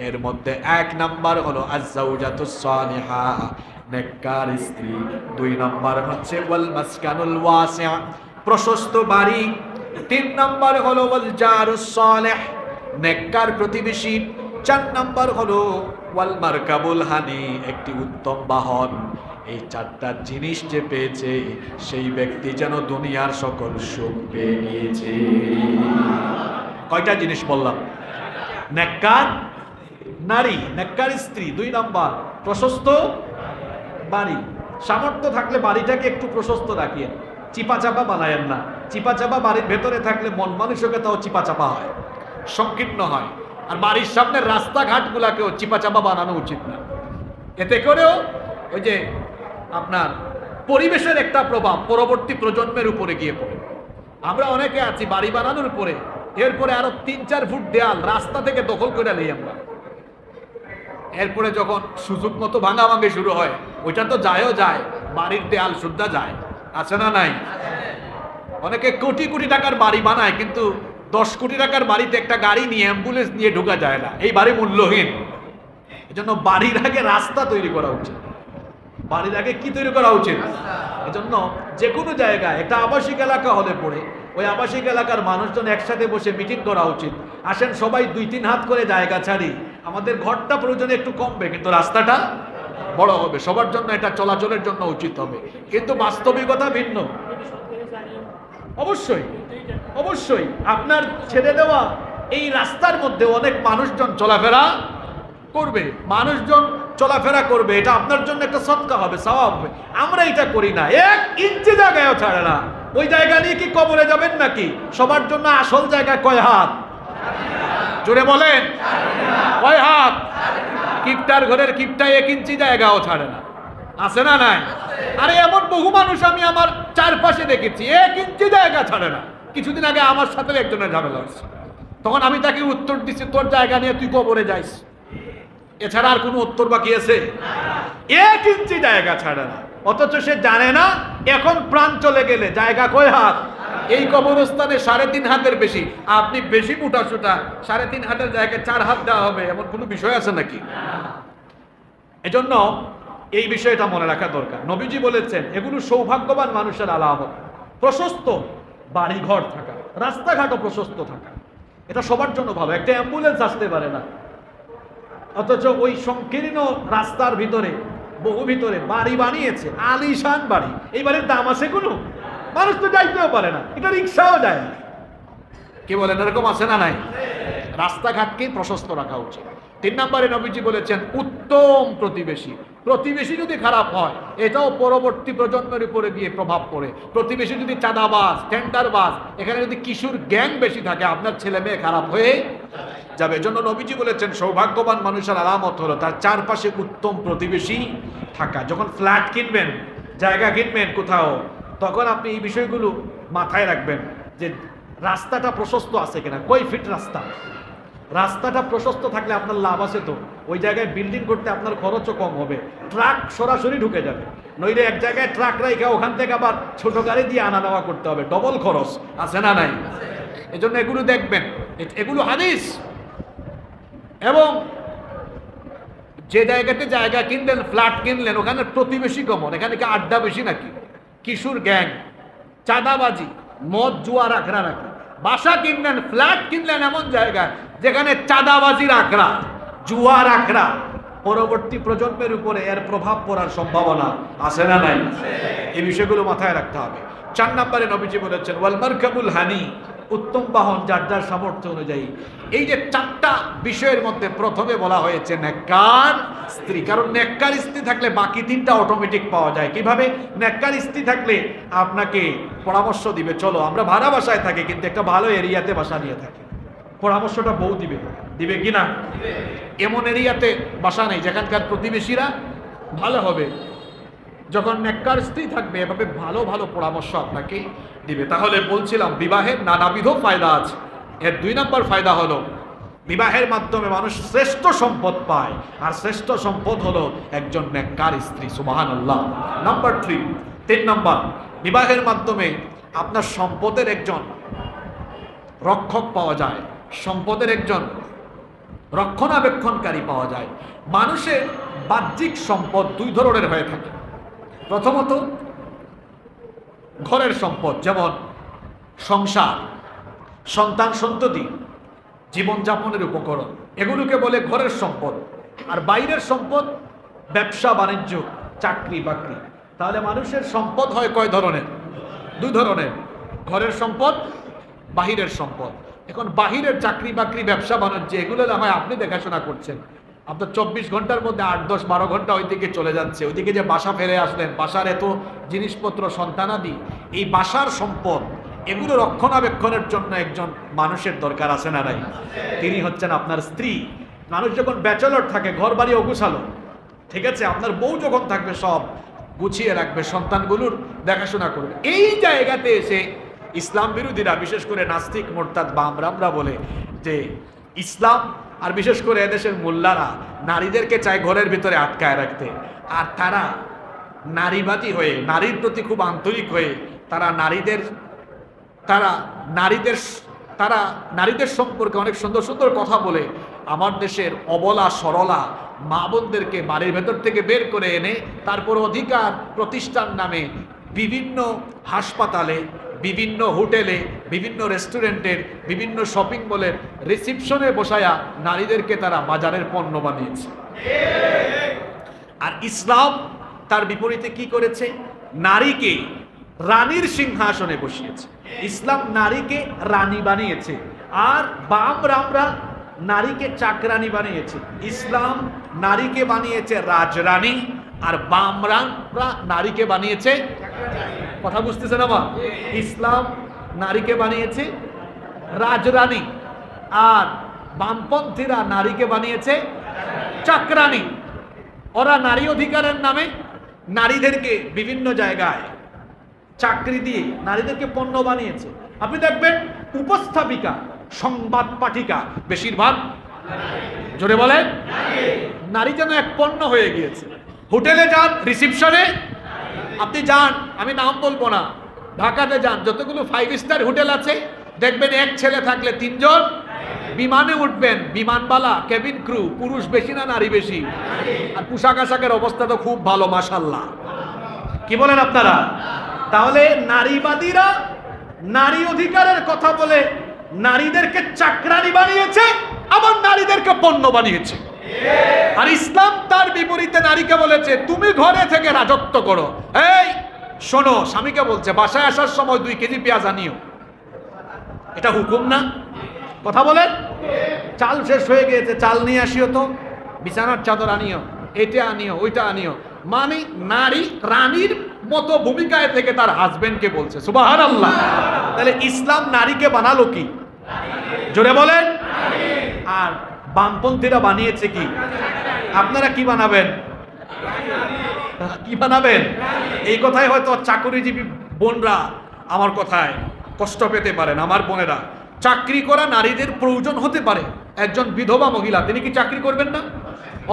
এর মধ্যে 1 নাম্বার হলো আয-যাওজাতুস সালিহা, নেককার স্ত্রী। 2 নাম্বার হচ্ছে ওয়াল মাসকানুল ওয়াসি', প্রশস্ত বাড়ি। 3 নাম্বার হলো ওয়াল জারুস সালিহ, নেককার প্রতিবেশী। 4 নাম্বার হলো ওয়াল মারকাবুল হানি, একটি উত্তম বাহন। এই 4টা জিনিস যে পেয়েছে, সেই ব্যক্তি যেন দুনিয়ার সকল সুখ পেয়ে গিয়েছে। কয়টা জিনিস বললাম? নেককার নারী, নেককার স্ত্রী। 2 নাম্বার প্রশস্ত বাড়ি। সামর্থ্য থাকলে বাড়িটাকে একটু প্রশস্ত রাখিয়েন, চিপাচাপা বানায়েন না। চিপাচাপা বাড়ির ভেতরে থাকলে মন মানসিকতাও চিপাচাপা হয়, সংকীর্ণ হয়। আর বাড়ির সামনের রাস্তাঘাটগুলাকেও চিপাচাপা বানানো উচিত না। এতে করেও ওই যে আপনার পরিবেশের একটা প্রভাব পরবর্তী প্রজন্মের উপরে গিয়ে পড়ে। আমরা অনেকে আছি বাড়ি বানানোর পরে, এরপরে আরো 3-4 ফুট দেয়াল রাস্তা থেকে দখল করে নেই আমরা। এরপরে যখন সুযোগ মতো ভাঙাভাঙি শুরু হয়, ওইটা তো যায়ও যায়, বাড়ির দেয়াল সুদ্ধা যায়। আছে না নাই? অনেকে কোটি কোটি টাকার বাড়ি বানায়, কিন্তু 10 কোটি টাকার বাড়িতে একটা গাড়ি নিয়ে, অ্যাম্বুলেন্স নিয়ে ঢোকা যায় না। এই বাড়ি মূল্যহীন। এজন্য বাড়ির আগে রাস্তা তৈরি করা উচিত। বাড়ির আগে কি তৈরি করা উচিত? এজন্য যে কোনো জায়গায় একটা আবাসিক এলাকা হলে পড়ে, ওই আবাসিক এলাকার মানুষজন একসাথে বসে মিটিং করা উচিত। আসেন সবাই 2-3 হাত করে জায়গা ছাড়ি, আমাদের ঘরটা প্রয়োজনে একটু কমবে, কিন্তু রাস্তাটা বড় হবে, সবার জন্য এটা চলাচলের জন্য উচিত হবে। কিন্তু বাস্তবিকতা ভিন্ন। অবশ্যই অবশ্যই আপনার ছেড়ে দেওয়া এই রাস্তার মধ্যে অনেক মানুষজন চলাফেরা করবে, চলাফেরা করবে, এটা আপনার জন্য একটা সদকা হবে, সওয়াব হবে। আমরা এটা করি না, 1 ইঞ্চি জায়গায়ও ছাড়ে না। ওই জায়গা নিয়ে কি কবরে যাবেন নাকি? সবার জন্য আসল জায়গা কয় হাত? জোরে বলেন, কয় হাত? কিপটার ঘরের কিপটায় 1 ইঞ্চি জায়গাও ছাড়ে না। আছে না নাই? আরে এমন বহু মানুষ আমি আমার চারপাশে দেখেছি, 1 ইঞ্চি জায়গা ছাড়ে না। কিছুদিন আগে আমার সাথে একজনের ঝামেলা হয়েছে, তখন আমি তাকে উত্তর দিচ্ছি, তোর জায়গা নিয়ে তুই কবরে যাইস, এছাড়া আর কোনো উত্তর বাকি আছে? 1 ইঞ্চি জায়গা ছাড়ে না। অথচ সে জানে না এখন প্রাণ চলে গেলে জায়গা কয় হাত? এই কবরস্থানে 3.5 হাতের বেশি। আপনি বেশি মোটাসোটা 3.5 হাতের জায়গায় 4 হাত দেওয়া হবে, এমন কোনো বিষয় আছে নাকি? এজন্য এই বিষয়টা মনে রাখা দরকার। নবীজি বলেছেন এগুলো সৌভাগ্যবান মানুষের আলামত। প্রশস্ত বাড়ি ঘর থাকা, রাস্তাঘাটও প্রশস্ত থাকা, এটা সবার জন্য ভালো। একটা অ্যাম্বুলেন্স আসতে পারে না, অথচ ওই সংকীর্ণ রাস্তার ভিতরে ভিতরে বাড়ি বানিয়েছে, আলিশান বাড়ি। এই বাড়ির দাম আছে কোনো? মানুষ তো যাইতেও পারে না, এটা রিক্সাও যায় না। কি বলেন, এরকম আছে না নাই? রাস্তাঘাটকে প্রশস্ত রাখা উচিত। 3 নম্বরে নবীজি বলেছেন উত্তম প্রতিবেশী। প্রতিবেশী যদি খারাপ হয়, এটাও পরবর্তী প্রজন্মের উপরে গিয়ে প্রভাব পড়ে। প্রতিবেশী যদি চাঁদাবাজ, টেন্ডারবাজ, এখানে যদি কিশোর গ্যাং বেশি থাকে, আপনার ছেলে মেয়ে খারাপ হয়ে যাবে। এজন্য নবীজি বলেছেন সৌভাগ্যবান মানুষের আলামত হলো তার চারপাশে উত্তম প্রতিবেশী থাকা। যখন ফ্ল্যাট কিনবেন, জায়গা কিনবেন কোথাও, তখন আপনি এই বিষয়গুলো মাথায় রাখবেন। যে রাস্তাটা প্রশস্ত আছে কিনা, কয় ফিট রাস্তা। রাস্তাটা প্রশস্ত থাকলে আপনার লাভ আছে, তো ওই জায়গায় বিল্ডিং করতে আপনার খরচও কম হবে, ট্রাক সরাসরি ঢুকে যাবে। নইলে এক জায়গায় ট্রাক রাখা ওখান থেকে আবার ছোট গাড়ি দিয়ে আনা নেওয়া করতে হবে, ডবল খরচ আছে না নাই? এজন্য এগুলো দেখবেন, এগুলো হাদিস। এবং যে জায়গাতে জায়গা কিনলেন, ফ্ল্যাট কিনলেন, ওখানে প্রতিবেশী কমন, এখানে কি আড্ডা বেশি নাকি? কিশোর গ্যাং, চাঁদাবাজি, মদ জুয়া রাখরা রাখি। বাসা কিনলেন, ফ্ল্যাট কিনলেন এমন জায়গায় যেখানে চাঁদাবাজির আখড়া, জুয়ার আখড়া, পরবর্তী প্রজন্মের উপরে এর প্রভাব পড়ার সম্ভাবনা আছে না নাই? এই বিষয়গুলো মাথায় রাখতে হবে। 4 নম্বরে নবীজি বলেছেন ওয়াল মারকাবুল হানি, উত্তম বাহন যার যার সামর্থ্য অনুযায়ী। এই যে 4টা বিষয়ের মধ্যে প্রথমে বলা হয়েছে নেককার স্ত্রী, কারণ নেককার স্ত্রী থাকলে বাকি 3টা অটোমেটিক পাওয়া যায়। কিভাবে? নেককার স্ত্রী থাকলে আপনাকে পরামর্শ দিবে, চলো আমরা ভাড়া বাসায় থাকি কিন্তু একটা ভালো এরিয়াতে বাসা নিয়ে থাকি, পরামর্শটা বউ দিবে, দিবে কিনা? এমন এরিয়াতে বাসা নেই যেখানকার প্রতিবেশীরা ভালো হবে। যখন নেককার স্ত্রী থাকবে এভাবে ভালো ভালো পরামর্শ আপনাকে দিবে। তাহলে বলছিলাম বিবাহের নানাবিধ ফায়দা আছে। এর 2 নম্বর ফায়দা হলো বিবাহের মাধ্যমে মানুষ শ্রেষ্ঠ সম্পদ পায়, আর শ্রেষ্ঠ সম্পদ হলো একজন নেককার স্ত্রী। সুবহানাল্লাহ। নাম্বার 3 নম্বর, বিবাহের মাধ্যমে আপনার সম্পদের একজন রক্ষক পাওয়া যায়, সম্পদের একজন রক্ষণাবেক্ষণকারী পাওয়া যায়। মানুষের বাহ্যিক সম্পদ 2 ধরনের হয়ে থাকে। প্রথমত ঘরের সম্পদ, যেমন সংসার, সন্তান সন্ততি, জীবনযাপনের উপকরণ, এগুলোকে বলে ঘরের সম্পদ। আর বাইরের সম্পদ ব্যবসা বাণিজ্য, চাকরি বাকরি। তাহলে মানুষের সম্পদ হয় কয় ধরনের? 2 ধরনের, ঘরের সম্পদ, বাহিরের সম্পদ। এখন বাহিরের চাকরি বাকরি, ব্যবসা বাণিজ্য, এগুলো না হয় আপনি দেখাশোনা করছেন, আপনার 24 ঘন্টার মধ্যে 8, 10, 12 ঘন্টা ওইদিকে চলে যাচ্ছে। ওইদিকে যে বাসা ফেরে আসলেন, বাসার এত জিনিসপত্র, সন্তানাদি, এই বাসার সম্পদ, এগুলো রক্ষণাবেক্ষণের জন্য একজন মানুষের দরকার আছে না নাই? তিনি হচ্ছেন আপনার স্ত্রী। মানুষ যখন ব্যাচেলর থাকে, ঘর বাড়ি অগুছালো, ঠিক আছে, আপনার বউ যখন থাকবে সব গুছিয়ে রাখবে, সন্তানগুলোর দেখাশোনা করবে। এই জায়গাতে এসে ইসলাম বিরোধীরা, বিশেষ করে নাস্তিক, মোরতাদ বা আমরা বলে যে ইসলাম, আর বিশেষ করে এদেশের মোল্লারা নারীদেরকে চায় ঘরের ভিতরে আটকায় রাখতে। আর তারা নারীবাদী হয়ে, নারীর প্রতি খুব আন্তরিক হয়ে তারা নারীদের সম্পর্কে অনেক সুন্দর সুন্দর কথা বলে আমার দেশের অবলা সরলা মা বোনদেরকে বাড়ির ভেতর থেকে বের করে এনে তারপর অধিকার প্রতিষ্ঠান নামে বিভিন্ন হাসপাতালে, বিভিন্ন হোটেলে, বিভিন্ন রেস্টুরেন্টের, বিভিন্ন শপিং মলের রিসিপশনে বসায়া নারীদেরকে তারা বাজারের পণ্য বানিয়েছে। আর ইসলাম তার বিপরীতে কি করেছে? নারীকে রানীর সিংহাসনে বসিয়েছে। ইসলাম নারীকে রানী বানিয়েছে, আর বামরামরা নারীকে চাকরানী বানিয়েছে। ইসলাম নারীকে বানিয়েছে রাজরানী, আর বামরামরা নারীকে বানিয়েছে, কথা বুঝতেছেন আমার? ইসলাম নারীকে বানিয়েছে রাজরানী, আর বামপন্থীরা নারীকে বানিয়েছে চাকরানী। ওরা নারী অধিকারের নামে নারীদেরকে বিভিন্ন জায়গায় চাকরি দিয়ে নারীদেরকে পণ্য বানিয়েছে। আপনি দেখবেন উপস্থাপিকা, সংবাদ পাঠিকা বেশিরভাগ, জোরে বলেন, নারী যেন এক পণ্য হয়ে গিয়েছে। হোটেলে যান, রিসিপশনে আপনি যান, আমি নাম বলবো না, ঢাকাতে যান, যতগুলো 5 স্টার হোটেল আছে দেখবেন এক ছেলে থাকলে 3 জন। বিমানে উঠবেন, বিমানবালা, কেবিন ক্রু, পুরুষ বেশি না নারী বেশি? আর পোশাক আশাকের অবস্থা তো খুব ভালো, মাশাআল্লাহ। কি বলেন আপনারা? তাহলে নারীবাদীরা নারী অধিকারের কথা বলে নারীদেরকে চাকরানি বানিয়েছে, আবার নারীদেরকে পণ্য বানিয়েছে। আর ইসলাম তার বিপরীতে নারীকে বলেছে তুমি ঘরে থেকে রাজত্ব করো। এই শোনো, স্বামীকে বলছে বাসায় আসার সময় 2 কেজি পেঁয়াজ আনিও। এটা হুকুম না? কথা বলেন। চাল শেষ হয়ে গিয়েছে, চাল নিয়ে আসিও, তো বিছানার চাদর আনিও, এটা আনিও, ওইটা আনিও। মানে নারী রানীর মতো ভূমিকায় থেকে তার হাজবেন্ডকে বলছে। সুবহানাল্লাহ। তাহলে ইসলাম নারীকে বানালো কি? জোরে বলেন। আর বামপন্থীরা বানিয়েছে কি? আপনারা কি বানাবেন? কি বানাবেন? এই কথাই হয়তো চাকরিজীবী বোনরা আমার কথায় কষ্ট পেতে পারেন আমার বোনেরা। চাকরি করা নারীদের প্রয়োজন হতে পারে। একজন বিধবা মহিলা তিনি কি চাকরি করবেন না?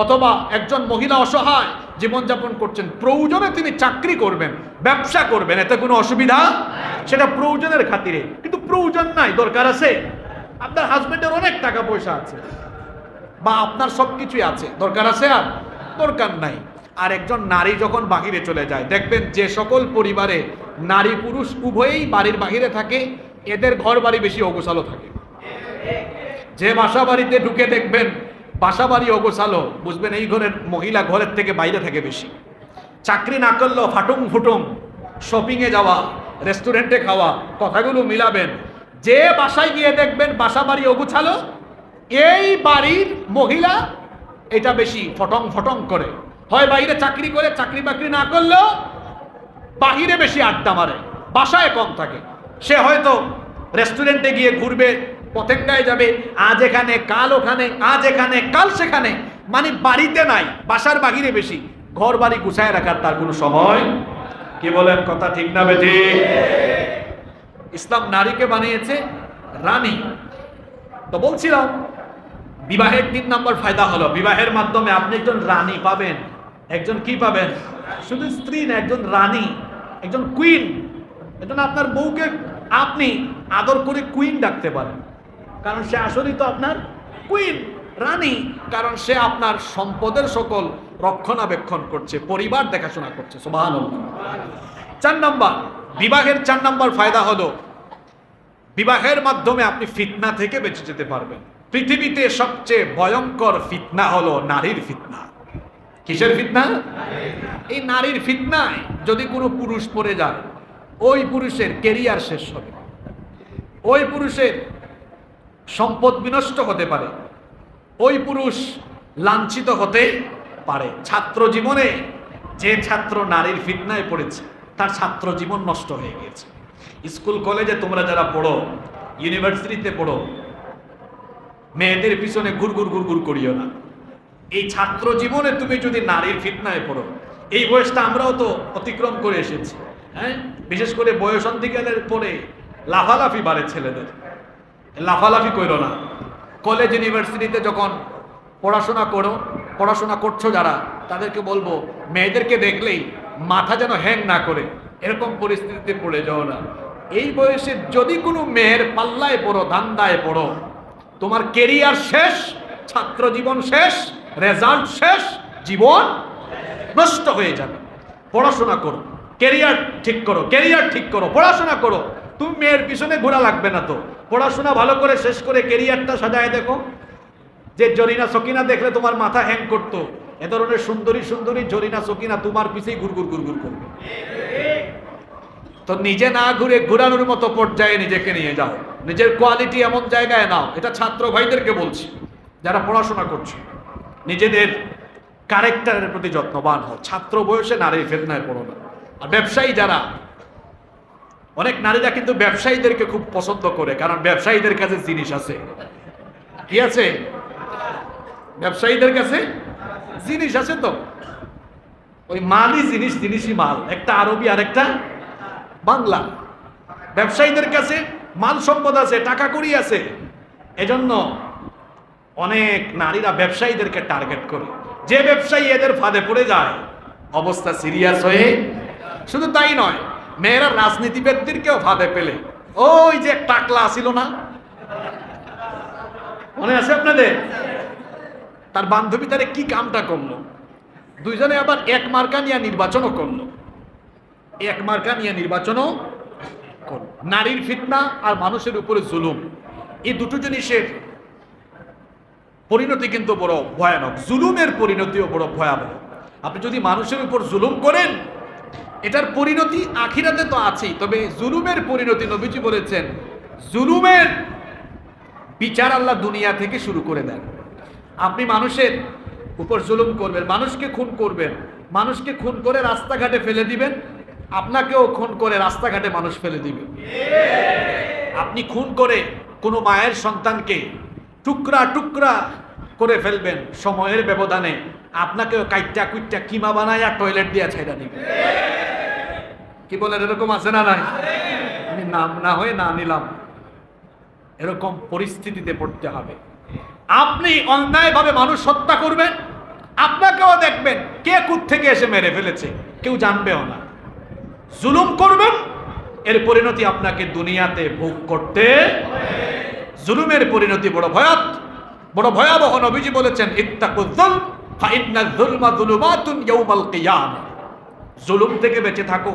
অথবা একজন মহিলা অসহায় জীবনযাপন করছেন, প্রয়োজনে তিনি চাকরি করবেন, ব্যবসা করবেন, এতে কোনো অসুবিধা, সেটা প্রয়োজনের খাতিরে। কিন্তু প্রয়োজন নাই, দরকার আছে, আপনার হাজবেন্ডের অনেক টাকা পয়সা আছে বা আপনার সব কিছুই আছে, দরকার আছে আর দরকার নাই। আর একজন নারী যখন বাহিরে চলে যায়, দেখবেন যে সকল পরিবারে নারী পুরুষ উভয়েই বাড়ির বাহিরে থাকে, এদের ঘর বাড়ি বেশি অগোছালো থাকে। যে বাসা বাড়িতে ঢুকে দেখবেন বাসা বাড়ি অগোছালো, বুঝবেন এই ঘরের মহিলা ঘরের থেকে বাইরে থাকে বেশি। চাকরি না করলেও ফাটুং ফুটুং শপিংয়ে যাওয়া, রেস্টুরেন্টে খাওয়া, কথাগুলো মিলাবেন। যে বাসায় গিয়ে দেখবেন বাসা বাড়ি অগোছালো, এই বাড়ির মহিলা এটা বেশি ফটং ফটং করে। হয় বাইরে চাকরি করে, চাকরি বাকরি না করলেও বাহিরে বেশি আড্ডা মারে, বাসায় কম থাকে। সে হয়তো রেস্টুরেন্টে গিয়ে ঘুরবে, পথেঙ্গায় যাবে, আজ এখানে কাল ওখানে, আজ এখানে কাল সেখানে, মানে বাড়িতে নাই, বাসার বাহিরে বেশি। ঘর বাড়ি গুছায় রাখার তার কোনো সময়। কি বলেন, কথা ঠিক না বেঠি? ইসলাম নারীকে বানিয়েছে রানী। তো বলছিলাম বিবাহের 3 নম্বর ফায়দা হলো, বিবাহের মাধ্যমে আপনি একজন রানী পাবেন। একজন কি পাবেন? শুধু স্ত্রী না, একজন রানী, একজন কুইন। এজন্য আপনার বউকে আপনি আদর করে কুইন ডাকতে পারেন, কারণ সে আসলেই তো আপনার কুইন, রানী। কারণ সে আপনার সম্পদের সকল রক্ষণাবেক্ষণ করছে, পরিবার দেখাশোনা করছে। সুবহানাল্লাহ। 4 নম্বর, বিবাহের 4 নম্বর ফায়দা হলো বিবাহের মাধ্যমে আপনি ফিতনা থেকে বেঁচে যেতে পারবেন। পৃথিবীতে সবচেয়ে ভয়ঙ্কর ফিতনা হলো নারীর ফিতনা। কিসের ফিতনা? এই নারীর ফিতনায় যদি কোনো পুরুষ পড়ে যায়, ওই পুরুষের কেরিয়ার শেষ হবে, ওই পুরুষের সম্পদ বিনষ্ট হতে পারে, ওই পুরুষ লাঞ্ছিত হতে পারে। ছাত্র জীবনে যে ছাত্র নারীর ফিতনায় পড়েছে তার ছাত্র জীবন নষ্ট হয়ে গিয়েছে। স্কুল কলেজে তোমরা যারা পড়ো, ইউনিভার্সিটিতে পড়ো, মেয়েদের পিছনে ঘুরঘুর ঘুরঘুর করিও না। এই ছাত্র জীবনে তুমি যদি নারীর ফিতনায় পড়ো, এই বয়সটা আমরাও তো অতিক্রম করে এসেছি, হ্যাঁ। বিশেষ করে বয়সন্ধিকালের পরে লাফালাফি বাড়ে ছেলেদের, লাফালাফি করো না। কলেজ ইউনিভার্সিটিতে যখন পড়াশোনা করছো যারা, তাদেরকে বলবো মেয়েদেরকে দেখলেই মাথা যেন হ্যাং না করে, এরকম পরিস্থিতিতে পড়ে যাও না। এই বয়সে যদি কোনো মেয়ের পাল্লায় পড়ো, ধান্দায় পড়ো, তোমার কেরিয়ার শেষ, ছাত্র জীবন শেষ, রেজাল্ট শেষ, জীবন নষ্ট হয়ে যাবে। পড়াশোনা করো, কেরিয়ার ঠিক করো, কেরিয়ার ঠিক করো, পড়াশোনা করো। তুমি মেয়ের পিছনে ঘোরা লাগবে না তো, পড়াশোনা ভালো করে শেষ করে কেরিয়ারটা সাজায় দেখো। যে জরিনা সকিনা দেখলে তোমার মাথা হ্যাং করতো, এ ধরনের সুন্দরী সুন্দরী জরিনা সকিনা তোমার পিছেই ঘুরঘুর ঘুরঘুর করবে। তো নিজে না ঘুরে ঘুরানোর মতো পর্যায়ে নিজেকে নিয়ে যাও, নিজের কোয়ালিটি এমন জায়গায় নাও। এটা ছাত্র ভাইদেরকে বলছি, যারা পড়াশোনা করছো, নিজেদের ক্যারেক্টারের প্রতি যত্নবান হও। ছাত্র বয়সে নারীর ফিতনায় পড়ো না। আর ব্যবসায়ী যারা, অনেক নারীরা কিন্তু ব্যবসায়ীদেরকে খুব পছন্দ করে, কারণ ব্যবসায়ীদের কাছে জিনিস আছে। কি আছে? ব্যবসায়ীদের কাছে জিনিস আছে। তো ওই মালই জিনিস, জিনিসই মাল, একটা আরবি আর একটা বাংলা। ব্যবসায়ীদের কাছে মাল সম্পদ আছে, টাকা কড়ি আছে, এজন্য অনেক নারীরা ব্যবসায়ীদেরকে টার্গেট করে। যে ব্যবসায়ী এদের ফাঁদে পড়ে যায়, অবস্থা সিরিয়াস হয়ে। শুধু তাই নয়, মেয়েরা রাজনীতিবিদদেরকেও ফাঁদে পেলে, ওই যে টাকলা আসিল না, মনে আছে আপনাদের? তার বান্ধবী তারে কি কামটা করলো, দুইজনে আবার এক মার্কা নিয়ে নির্বাচনও করলো, এক মার্কা নিয়ে নির্বাচনও করলো। নারীর ফিতনা আর মানুষের উপরে জুলুম, এই দুটো জিনিসের পরিণতি কিন্তু বড় ভয়ানক। জুলুমের পরিণতিও বড় ভয়াবহ। আপনি যদি মানুষের উপর জুলুম করেন, এটার পরিণতি আখিরাতে তো আছেই, তবে জুলুমের পরিণতি নবীজি বলেছেন, জুলুমের বিচার আল্লাহ দুনিয়া থেকে শুরু করে দেন। আপনি মানুষের উপর জুলুম করবেন, মানুষকে খুন করবেন, মানুষকে খুন করে রাস্তাঘাটে ফেলে দিবেন, আপনাকেও খুন করে রাস্তাঘাটে মানুষ ফেলে দিবে। আপনি খুন করে কোনো মায়ের সন্তানকে টুকরা টুকরা করে ফেলবেন, সময়ের ব্যবধানে আপনাকেও কাইটা কুইটা কিমা বানায় আর টয়লেট দিয়ে ছেড়ে দিবে। কি বলেন, এরকম আছে না নাই? নাম না হয়ে না নিলাম, এরকম পরিস্থিতিতে পড়তে হবে। আপনি অন্যায়ভাবে মানুষ হত্যা করবেন, আপনাকেও দেখবেন কে কোত্থেকে এসে মেরে ফেলেছে, কেউ জানবেও না। জুলুম করবেন, এর পরিণতি আপনাকে দুনিয়াতে ভোগ করতে। জুলুমের পরিণতি বড় ভয়াবহ। নবীজি বলেছেন ইত্তাকুয যুলম ফাইন্নায যুলমা যুলুমাতুন ইয়াউমাল কিয়ামা। জুলুম থেকে বেঁচে থাকো,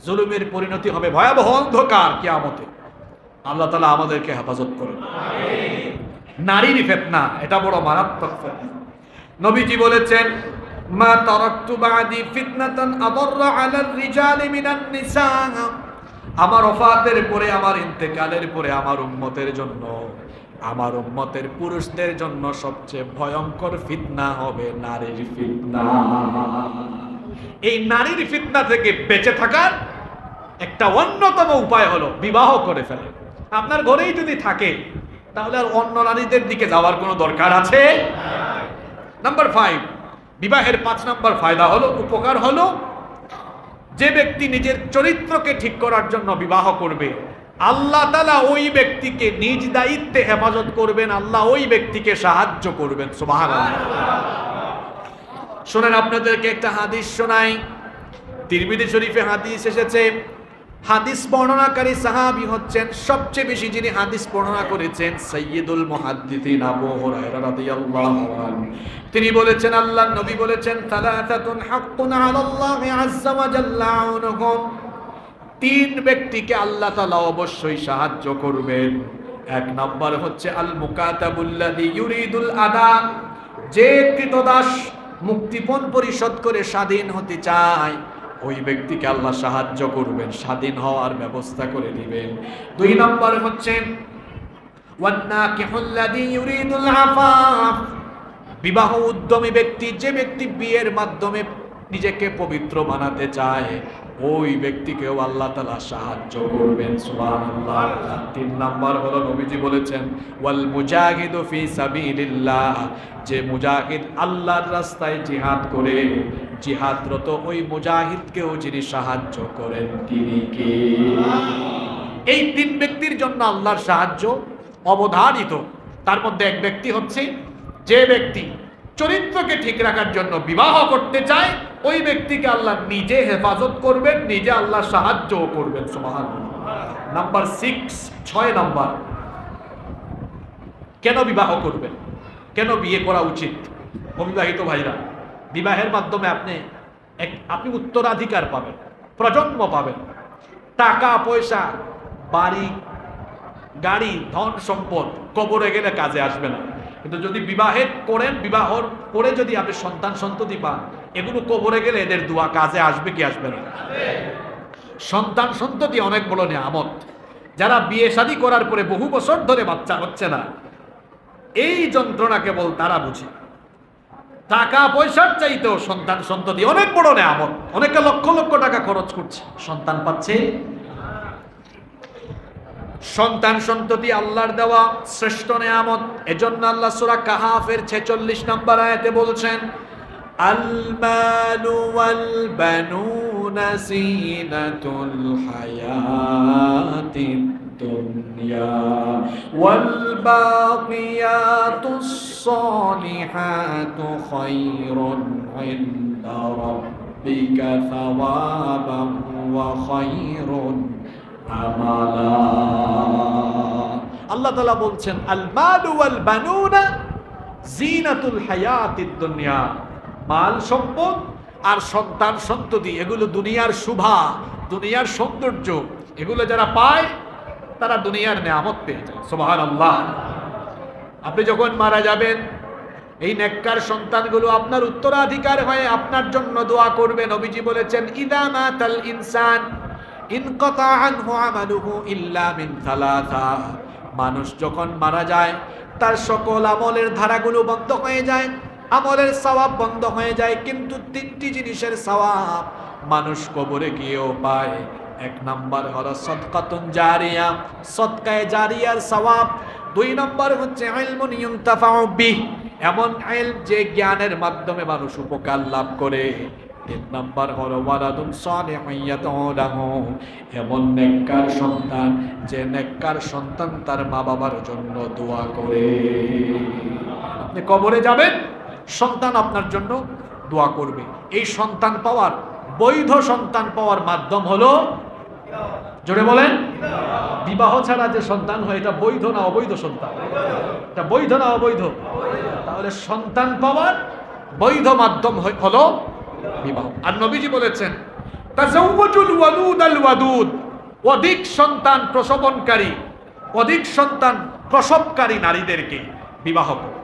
জুলুমের পরিণতি হবে ভয়াবহ অন্ধকার কিয়ামতে। আল্লাহ তাআলা আমাদেরকে হেফাজত করুন। নারীর ফিতনা, এটা বড় মারাত্মক ফিতনা। নবীজি বলেছেন মা তারাকতু বাদি ফিতনাতান আদাররা আলার রিজালি মিনান নিসা। আমার ওফাতের পরে, আমার ইন্তেকালের পরে আমার উম্মতের জন্য, আমার উম্মতের পুরুষদের জন্য সবচেয়ে ভয়ঙ্কর ফিতনা হবে নারীর ফিতনা। এই নারীর ফিতনা থেকে বেঁচে থাকার একটা অন্যতম উপায় হলো বিবাহ করে ফেলে। আপনার ঘরেই যদি থাকে তাহলে আর অন্য নারীদের দিকে যাওয়ার কোনো দরকার আছে? নাম্বার 5, বিবাহের 5 নম্বর ফায়দা হলো, উপকার হলো, যে ব্যক্তি নিজের চরিত্রকে ঠিক করার জন্য বিবাহ করবে, আল্লাহ তাআলা ওই ব্যক্তিকে নিজ দায়িত্বে হেফাজত করবেন, আল্লাহ ওই ব্যক্তিকে সাহায্য করবেন। সুবহানাল্লাহ। শুনেন, আপনাদেরকে একটা হাদিস শোনাই। তিরমিজি শরীফে হাদিস এসেছে। হাদিস বর্ণনাকারী সাহাবী হচ্ছেন, সবচেয়ে বেশি যিনি হাদিস বর্ণনা করেছেন, সাইয়্যিদুল মুহাদ্দিসিন আবু হুরায়রা রাদিয়াল্লাহু আনহু। তিনি বলেছেন, আল্লাহর নবী বলেছেন, সালাসাতুন হাক্কুন আলাল্লাহি আযজা ওয়া জাল্লা আউনুহুম। 3 ব্যক্তিকে আল্লাহ তাআলা অবশ্যই সাহায্য করবেন। 1 নম্বর হচ্ছে আল মুকাতাবুল্লাযী ইউরিদুল আদা, যে কৃতদাস মুক্তিপণ পরিশোধ করে স্বাধীন হতে চায়, ওই ব্যক্তিকে আল্লাহ সাহায্য করবেন, স্বাধীন হওয়ার ব্যবস্থা করে দিবেন। 2 নম্বর হচ্ছেন ওয়ান্নাকিহুল্লাযী ইউরিদুল আফাফ, বিবাহ উদ্যমী ব্যক্তি, যে ব্যক্তি বিয়ের মাধ্যমে নিজেকে পবিত্র বানাতে চায়, ওই ব্যক্তিকেও আল্লাহ তাআলা সাহায্য করবেন। সুবহানাল্লাহ। 3 নম্বর হলো, নবীজি বলেছেন ওয়াল মুজাহিদু ফি সাবিলিল্লাহ, যে মুজাহিদ আল্লাহর রাস্তায় জিহাদ করে, জিহাদরত ওই মুজাহিদকেও যিনি সাহায্য করেন, তিনি কে? এই 3 ব্যক্তির জন্য আল্লাহর সাহায্য অবধারিত। তার মধ্যে এক ব্যক্তি হচ্ছে, যে ব্যক্তি চরিত্রকে ঠিক রাখার জন্য বিবাহ করতে চায়, ওই ব্যক্তিকে আল্লাহ নিজে হেফাজত করবেন, নিজে আল্লাহ সাহায্য করবেন। সুবহানাল্লাহ। নাম্বার 6 নম্বর, কেন বিবাহ করবেন, কেন বিয়ে করা উচিত? অবিবাহিত ভাইরা, বিবাহের মাধ্যমে আপনি উত্তরাধিকার পাবেন, প্রজন্ম পাবেন, টাকা পয়সা, বাড়ি গাড়ি, ধন সম্পদ কবরে গেলে কাজে আসবে না। কিন্তু যদি বিবাহে করেন, বিবাহর পরে যদি আপনি সন্তান সন্ততি পান, এগুলো কবরে গেলে এদের দোয়া কাজে আসবে কি আসবে না? সন্তান সন্ততি অনেক বড় নিয়ামত। যারা বিয়ে শাদী করার পরে বহু বছর ধরে বাচ্চা হচ্ছে না, এই যন্ত্রণা কেবল তারা বুঝে। টাকা পয়সার চাইতেও সন্তান সন্ততি অনেক বড় নিয়ামত। অনেকে লক্ষ লক্ষ টাকা খরচ করছে, সন্তান পাচ্ছে। সন্তান সন্ততি আল্লাহর দেওয়া শ্রেষ্ঠ নিয়ামত। এজন্য আল্লাহ সূরা কাহাফের 46 নম্বর আয়াতে বলছেন, আল মালু ওয়াল বানুনা জিনাতুল হায়াতিদ দুনিয়া ওয়াল বাকিয়াতুস সালিহাতু খায়রুন ইনদা রাব্বিকা সাওয়াবান ওয়া খায়রুন আমালা। আল্লাহ তাআলা বলছেন, আল মালু ওয়াল বানুনা জিনাতুল হায়াতিদ দুনিয়া, মাল সম্পদ আর সন্তান সন্ততি, এগুলো দুনিয়ার শোভা, দুনিয়ার সৌন্দর্য। এগুলো যারা পায় তারা দুনিয়ার নিয়ামত পেয়ে যায়। সুবহানাল্লাহ। আপনি যখন মারা যাবেন, এই নেককার সন্তানগুলো আপনার উত্তরাধিকার হয়ে আপনার জন্য দোয়া করবে। নবীজি বলেছেন, ইদা মাতাল ইনসান ইনকাতা আনহু আমালুহু ইল্লা মিন সালাসা, মানুষ যখন মারা যায় তার সকল আমলের ধারাগুলো বন্ধ হয়ে যায়, আমলের সওয়াব বন্ধ হয়ে যায়, কিন্তু 3টি জিনিসের সওয়াব মানুষ কবরে গিয়েও পায়। 1 নম্বর হলো সদকাতুন জারিয়া, সদকায়ে জারিয়ার সওয়াব। 2 নম্বর হচ্ছে ইলমুন ইউনতাফাউ বিহ, এমন ইলম যে জ্ঞানের মাধ্যমে মানুষ উপকার লাভ করে। তিন নাম্বার হলো ওয়ালাদুন সালিহুন ইয়াদউ লাহু, এমন নেককার সন্তান যে নেককার সন্তান তার মা বাবার জন্য দোয়া করে। আপনি কবরে যাবেন, সন্তান আপনার জন্য দোয়া করবে। এই সন্তান পাওয়ার, বৈধ সন্তান পাওয়ার মাধ্যম হলো, জোরে বলেন, বিবাহ ছাড়া যে সন্তান হয় এটা বৈধ না অবৈধ সন্তান? এটা বৈধ না অবৈধ? তাহলে সন্তান পাওয়ার বৈধ মাধ্যম হলো বিবাহ। আর নবীজি বলেছেন তাজাওয়াজুল ওয়ালুদ আল ওয়াদুদ, অধিক সন্তান প্রসবনকারী, অধিক সন্তান প্রসবকারী নারীদেরকে বিবাহ করো।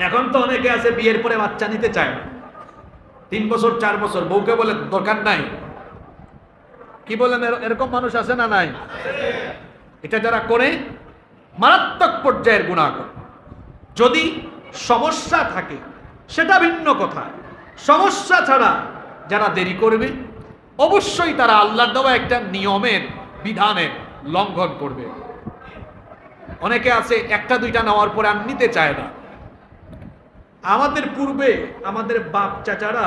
এখন তো অনেকে আছে বিয়ের পরে বাচ্চা নিতে চায় না, 3 বছর 4 বছর, বউকে বলে দরকার নাই। কি বলেন, এরকম মানুষ আছে না নাই? এটা যারা করে মারাত্মক পর্যায়ের গুনাহ করে। যদি সমস্যা থাকে সেটা ভিন্ন কথা, সমস্যা ছাড়া যারা দেরি করবে অবশ্যই তারা আল্লাহর দেওয়া একটা নিয়মের, বিধানের লঙ্ঘন করবে। অনেকে আছে 1টা 2টা নেওয়ার পরে আর নিতে চায় না। আমাদের পূর্বে আমাদের বাপ চাচারা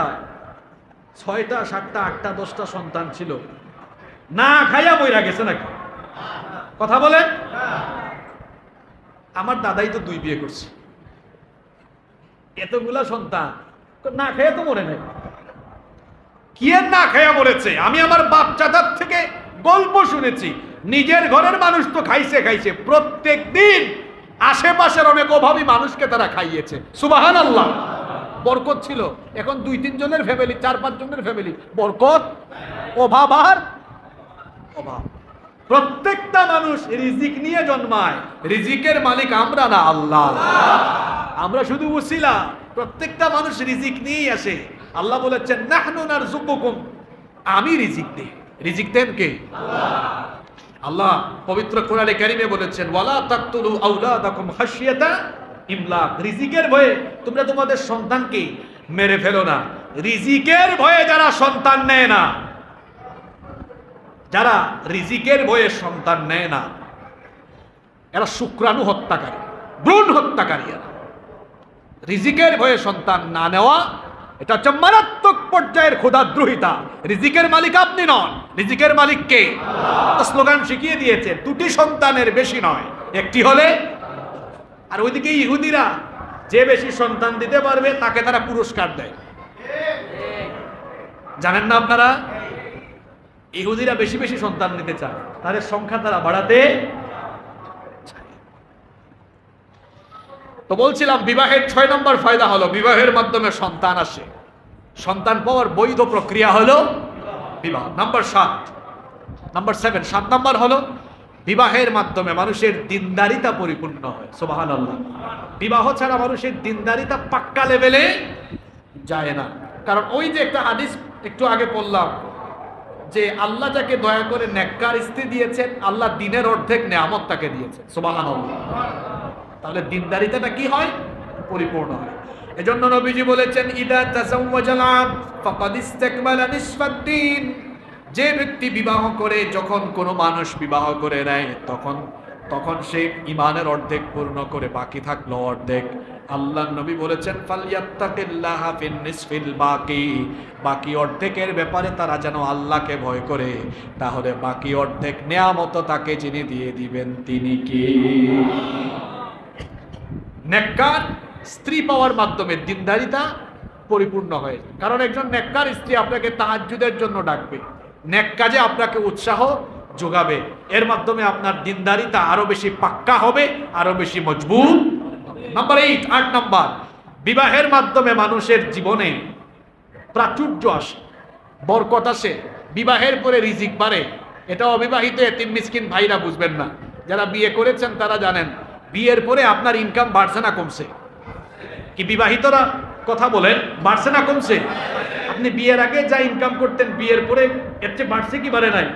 6টা 7টা 8টা 10টা সন্তান ছিল, না খাইয়া বইরা গেছে নাকি? কথা বলেন। আমার দাদাই তো 2 বিয়ে করছে, এতগুলা সন্তান, না খাইয়া তো মরে নাই। কি আর না খাইয়া মরেছে? আমি আমার বাপ চাচার থেকে গল্প শুনেছি, নিজের ঘরের মানুষ তো খাইছে খাইছে, প্রত্যেক দিন আশেপাশের অনেক অভাবী মানুষকে তারা খাইয়েছে। সুবহানাল্লাহ। বরকত ছিল। এখন 2-3 জনের ফ্যামিলি, 4-5 জনের ফ্যামিলি, বরকত, অভাব আর অভাব। প্রত্যেকটা মানুষ রিজিক নিয়ে জন্মায়, রিজিকের মালিক আমরা না, আল্লাহ। আমরা শুধু উসিলা। প্রত্যেকটা মানুষ রিজিক নিয়েই আসে। আল্লাহ বলেছেন নাহনু নারযুকুকুম, আমি রিজিক দেই। রিজিক দেন কে? আল্লাহ পবিত্র কোরআনে কারিমে বলেছেন ওয়ালা তাকতুলু আওলাদাকুম খাশিয়াতা ইমলাক, রিজিকের ভয়ে তোমরা তোমাদের সন্তানকে মেরে ফেলো না। রিজিকের ভয়ে যারা সন্তান নেয় না, যারা রিজিকের ভয়ে সন্তান নেয় না, এরা শুক্রাণু হত্যাকারী, ভ্রূণ হত্যাকারী। রিজিকের ভয়ে সন্তান না নেওয়া এটা হচ্ছে মারাত্মক পর্যায়ের খোদাদ্রোহিতা। রিজিকের মালিক আপনি নন, রিজিকের মালিক কে? স্লোগান শিখিয়ে দিয়েছে 2টি সন্তানের বেশি নয়, 1টি হলে। আর ওইদিকে ইহুদিরা যে বেশি সন্তান দিতে পারবে তাকে তারা পুরস্কার দেয়। জানেন না আপনারা? ইহুদিরা বেশি বেশি সন্তান নিতে চায়, তাদের সংখ্যা তারা বাড়াতে। তো বলছিলাম বিবাহের 6 নম্বর ফায়দা হলো বিবাহের মাধ্যমে সন্তান আসে। সন্তান পাওয়ার বৈধ প্রক্রিয়া হলো বিবাহ। নাম্বার 7 নম্বর হলো বিবাহের মাধ্যমে মানুষের দিনদারিতা পরিপূর্ণ হয়। সুবহানাল্লাহ। বিবাহ ছাড়া মানুষের দিনদারিতা পাক্কা লেভেলে যায় না। কারণ ওই যে একটা হাদিস একটু আগে পড়লাম যে আল্লাহ যাকে দয়া করে নেককার স্ত্রী দিয়েছেন, আল্লাহ দিনের অর্ধেক নেয়ামত তাকে দিয়েছেন। সুবহানাল্লাহ। তাহলে দিনদারিতাটা কি হয়? পরিপূর্ণ হয়। এজন্য নবীজি বলেছেন ইদা তাযাওয়াজাল আবদ ফাকাদ ইসতাকমালা নিসফাদ-দ্বীন, যে ব্যক্তি বিবাহ করে, যখন কোনো মানুষ বিবাহ করে নেয় তখন সে ঈমানের অর্ধেক পূর্ণ করে, বাকি থাকলো অর্ধেক। আল্লাহর নবী বলেছেন ফালইয়াত্তাকিল্লাহা ফিন নিসফিল বাকি, বাকি অর্ধেকের ব্যাপারে তারা যেন আল্লাহকে ভয় করে। তাহলে বাকি অর্ধেক নেয়ামত তাকে যিনি দিয়ে দিবেন তিনি কে? নেককার স্ত্রী পাওয়ার মাধ্যমে দিনদারিতা পরিপূর্ণ হয়। কারণ একজন নেককার স্ত্রী আপনাকে তাহাজ্জুদের জন্য ডাকবে, নেক কাজে আপনাকে উৎসাহ যোগাবে, এর মাধ্যমে আপনার দিনদারিতা আরো বেশি পাক্কা হবে, আরো বেশি মজবুত। নাম্বার 8 নাম্বার, বিবাহের মাধ্যমে মানুষের জীবনে প্রাচুর্য আসে, বরকত আসে। বিবাহের পরে রিজিক বাড়ে। এটা অবিবাহিত এতিম মিসকিন ভাইরা বুঝবেন না, যারা বিয়ে করেছেন তারা জানেন বিয়ের পরে আপনার ইনকাম বাড়ছে না কমছে? কি বিবাহিতরা কথা বলেন, বাড়ছে না কমছে? আপনি বিয়ের আগে যা ইনকাম করতেন বিয়ের পরে এর চেয়ে বাড়ছে কি বাড়ে নাই?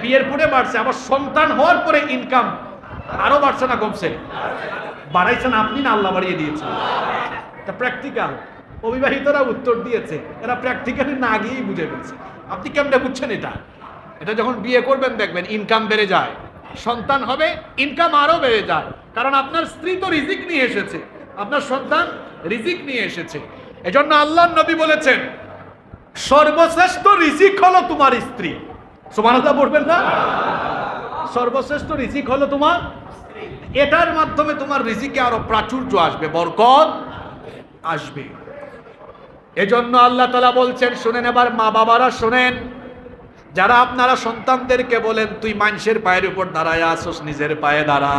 বিয়ের পরে বাড়ছে। আবার সন্তান হওয়ার পরে ইনকাম আরো বাড়ছে না কমছে? বাড়াইছেন আপনি না আল্লাহ বাড়িয়ে দিয়েছেন? এটা প্র্যাকটিক্যাল। অবিবাহিতরা উত্তর দিয়েছে, এরা প্র্যাকটিক্যালি না গিয়েই বুঝে ফেলছে। আপনি কেমনে বুঝছেন এটা? এটা যখন বিয়ে করবেন দেখবেন ইনকাম বেড়ে যায়, সন্তান হবে ইনকাম আরো বেড়ে যায়। কারণ আপনার স্ত্রী তো রিজিক নিয়ে এসেছে, আপনার সন্তান রিজিক নিয়ে এসেছে। এজন্য আল্লাহর নবী বলেছেন সর্বশ্রেষ্ঠ রিজিক হলো তোমার স্ত্রী। সুবহানাল্লাহ বলবেন না? সর্বশ্রেষ্ঠ রিজিক হলো তোমার স্ত্রী। এটার মাধ্যমে তোমার রিজিকে আরো প্রাচুর্য আসবে, বরকত আসবে। এজন্য আল্লাহ তাআলা বলছেন, শুনেন এবার মা বাবারা শুনেন, যারা আপনারা সন্তানদেরকে বলেন তুই মানুষের পায়ের উপর দাঁড়ায় আসোস, নিজের পায়ে দাঁড়া,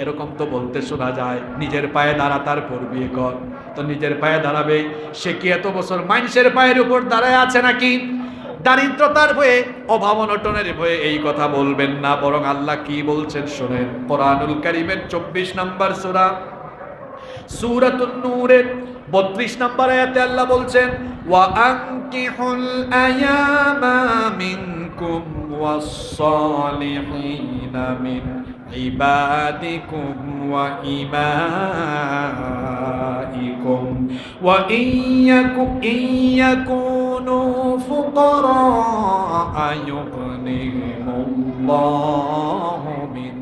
এরকম তো বলতে শোনা যায়। নিজের পায়ে দাঁড়া, তারপর বিয়ে কর। তো নিজের পায়ে দাঁড়াবে সে কি এত বছর মানুষের পায়ের উপর দাঁড়ায় আছে নাকি? দারিদ্রতার ভয়ে, অভাব অনটনের ভয়ে এই কথা বলবেন না, বরং আল্লাহ কি বলছেন শুনেন। কোরআনুল কারীমের 24 নম্বর সূরা সূরাতুন নূরের 32 নম্বর আয়াতে আল্লাহ বলছেন, ওয়া আনকিহুল আয়ামা মিনকুম ওয়াস-সালিহিনা মিন ইবাদিকুম ওয়া ইমাইকুম ওয়া ইয়াকুনু ফুকারা আয়ুগনিহিমুল্লাহু মিন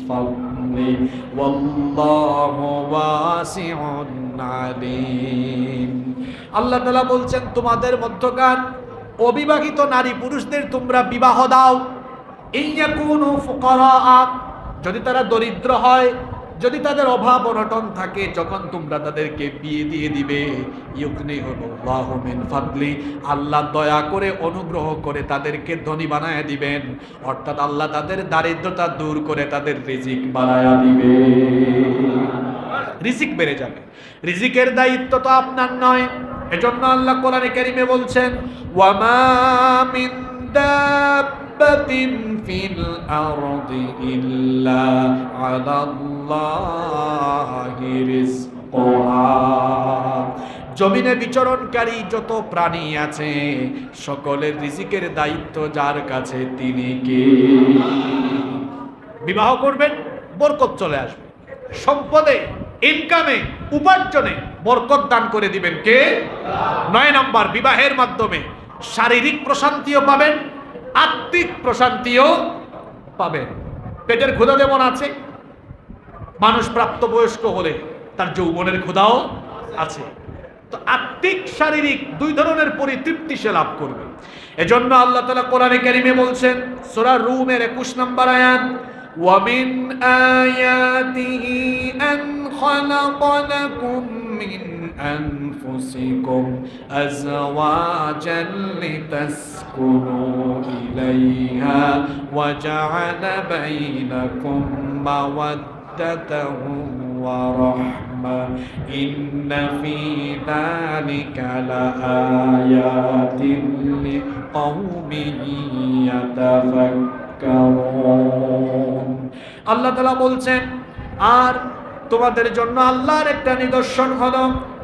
ফাদলি ওয়াল্লাহু ওয়াসিউন আলীম। আল্লাহ তাআলা বলছেন, তোমাদের মধ্যকার অবিবাহিত নারী পুরুষদের তোমরা বিবাহ দাও। ইয়াকুনু ফুকারা, যদি তারা দরিদ্র হয়, যদি তাদের অভাব অনটন থাকে, যখন তোমরা তাদেরকে বিয়ে দিয়ে দিবে, ইউগনিহুমুল্লাহু মিন ফাদলি, আল্লাহ দয়া করে অনুগ্রহ করে তাদেরকে ধনী বানায় দিবেন। অর্থাৎ আল্লাহ তাদের দারিদ্রতা দূর করে তাদের রিজিক বাড়ায়া দিবে, রিজিক বেড়ে যাবে। রিজিকের দায়িত্ব তো আপনার নয়। এজন্য আল্লাহ কোরআনে কারীমে বলছেন, ওয়া মা মিন দাব্বাতিন ফিল আরদি ইল্লা আলাল্লাহি রিজকুহা। জমিনে বিচরণকারী যত প্রাণী আছে সকলের রিজিকের দায়িত্ব যার কাছে, তিনি কে? বিবাহ করবেন, বরকত চলে আসবে, সম্পদে, ইনকামে, উপার্জনে বরকত দান করে দিবেন কে? 9 নম্বর, বিবাহের মাধ্যমে শারীরিক প্রশান্তিও পাবেন, আত্মিক প্রশান্তিও পাবেন। পেটের ক্ষুধা যেমন আছে, মানুষ প্রাপ্তবয়স্ক হলে তার যৌবনের ক্ষুধাও আছে, তো আত্মিক শারীরিক দুই ধরনের পরিতৃপ্তি সে লাভ করবে। এজন্য আল্লাহ তাআলা কোরআনে কারীমে বলছেন, সূরা রুমের 21 নম্বর আয়াত, وَمِنْ آيَاتِهِ أَنْ خَلَقَ لَكُمْ مِنْ أَنْفُسِكُمْ أَزْوَاجًا لِتَسْكُنُوا إِلَيْهَا وَجَعَلَ بَيْنَكُمْ مَوَدَّةً وَرَحْمَةً إِنَّ فِي ذَلِكَ لَآيَاتٍ لِقَوْمٍ يَتَفَكَّرُونَ। আল্লাহ তাআলা বলছেন, আর তোমাদের জন্য আল্লাহর একটা নিদর্শন হলো,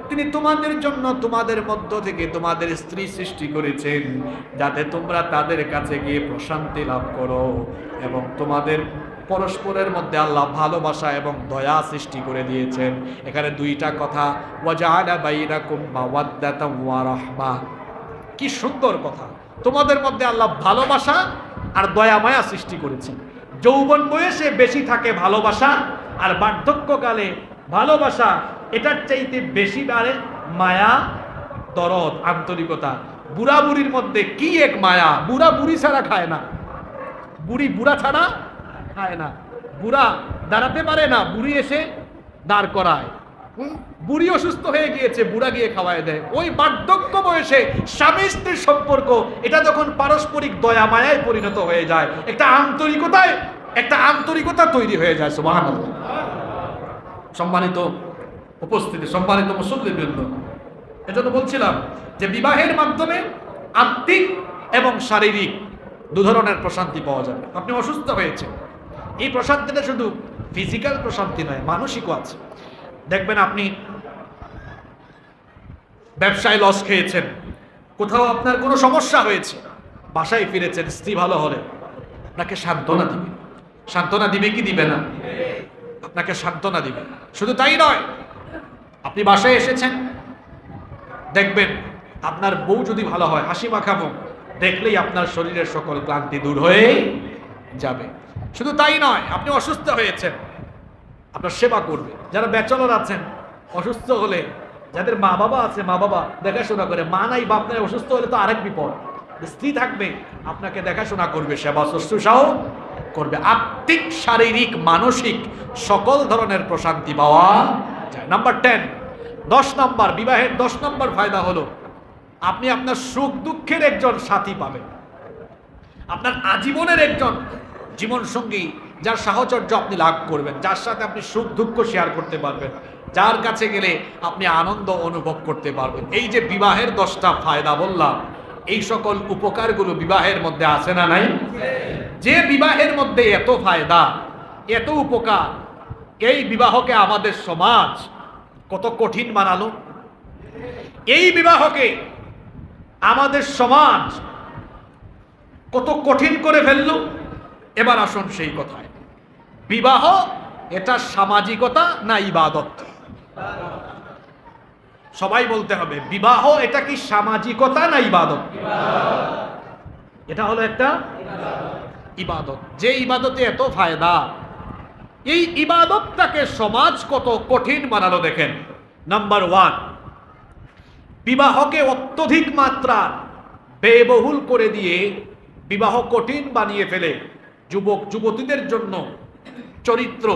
তিনি তোমাদের জন্য তোমাদের মধ্য থেকে তোমাদের স্ত্রী সৃষ্টি করেছেন, যাতে তোমরা তাদের কাছে গিয়ে প্রশান্তি লাভ করো, এবং তোমাদের পরস্পরের মধ্যে আল্লাহ ভালোবাসা এবং দয়া সৃষ্টি করে দিয়েছেন। এখানে দুইটা কথা, ওয়াজআলা বাইনাকুম মাওয়াদ্দাতাম ওয়া রাহমা, কি সুন্দর কথা। তোমাদের মধ্যে আল্লাহ ভালোবাসা আর দয়া মায়া সৃষ্টি করেছেন। যৌবন বয়সে বেশি থাকে ভালোবাসা, আর বার্ধক্যকালে ভালোবাসা এটার চাইতে বেশি বাড়ে মায়া, দরদ, আন্তরিকতা। বুড়া বুড়ির মধ্যে কি এক মায়া, বুড়া বুড়ি ছাড়া খায় না, বুড়ি বুড়া ছাড়া খায় না, বুড়া দাঁড়াতে পারে না, বুড়ি এসে দাঁড় করায়। বুড়ি অসুস্থ হয়ে গিয়েছে, বুড়া গিয়ে খাওয়ায় দেয়। ওই বার্ধক্য বয়সে স্বামী স্ত্রীর সম্পর্ক, এটা যখন পারস্পরিক দয়া মায়ায় পরিণত হয়ে যায়, একটা আন্তরিকতা তৈরি হয়ে যায়। সুবহানাল্লাহ। সম্মানিত উপস্থিতি, সম্মানিত মুসল্লিবৃন্দ, এজন্য বলছিলাম যে বিবাহের মাধ্যমে আত্মিক এবং শারীরিক দু ধরনের প্রশান্তি পাওয়া যাবে। আপনি অসুস্থ হয়েছেন, এই প্রশান্তিটা শুধু ফিজিক্যাল প্রশান্তি নয়, মানসিকও আছে। দেখবেন আপনি ব্যবসায় লস খেয়েছেন, কোথাও আপনার কোনো সমস্যা হয়েছে, বাসায় ফিরেছেন, স্ত্রী ভালো হলে আপনাকে সান্ত্বনা দিবে। সান্ত্বনা দিবে কি দিবে না? আপনাকে সান্ত্বনা দিবে। শুধু তাই নয়, আপনি বাসায় এসেছেন, দেখবেন আপনার বউ যদি ভালো হয়, হাসি মাখা মুখ, দেখলেই আপনার শরীরের সকল ক্লান্তি দূর হয়ে যাবে। শুধু তাই নয়, আপনি অসুস্থ হয়েছেন, আপনার সেবা করবে। যারা ব্যাচেলর আছেন, অসুস্থ হলে যাদের মা বাবা আছে, মা বাবা দেখাশোনা করে, মা নাই বাপ নাই, অসুস্থ হলে তো আরেক বিপদ। স্ত্রী থাকবে, আপনাকে দেখাশোনা করবে, সেবা শুশ্রূষাও করবে। আত্মিক, শারীরিক, মানসিক সকল ধরনের প্রশান্তি পাওয়া যায়। নাম্বার 10, 10 নম্বর, বিবাহের 10 নম্বর ফায়দা হলো আপনি আপনার সুখ দুঃখের একজন সাথী পাবেন, আপনার আজীবনের একজন জীবন সঙ্গী, যার সাহচর্য আপনি লাভ করবেন, যার সাথে আপনি সুখ দুঃখ শেয়ার করতে পারবেন, যার কাছে গেলে আপনি আনন্দ অনুভব করতে পারবেন। এই যে বিবাহের 10টা ফায়দা বললাম, এই সকল উপকারগুলো বিবাহের মধ্যে আছে না নাই? যে বিবাহের মধ্যে এত ফায়দা, এত উপকার, এই বিবাহকে আমাদের সমাজ কত কঠিন বানালো, এই বিবাহকে আমাদের সমাজ কত কঠিন করে ফেললো। এবার আসুন সেই কথায়, বিবাহ এটা সামাজিকতা না ইবাদত? সবাই বলতে হবে, বিবাহ এটা কি সামাজিকতা না ইবাদত? এটা হলো একটা ইবাদত। যে ইবাদতে এত ফায়দা, এই ইবাদতটাকে সমাজ কত কঠিন বানালো দেখেন। নাম্বার 1, বিবাহকে অত্যধিক মাত্রা ব্যয়বহুল করে দিয়ে বিবাহ কঠিন বানিয়ে ফেলে যুবক যুবতীদের জন্য চরিত্র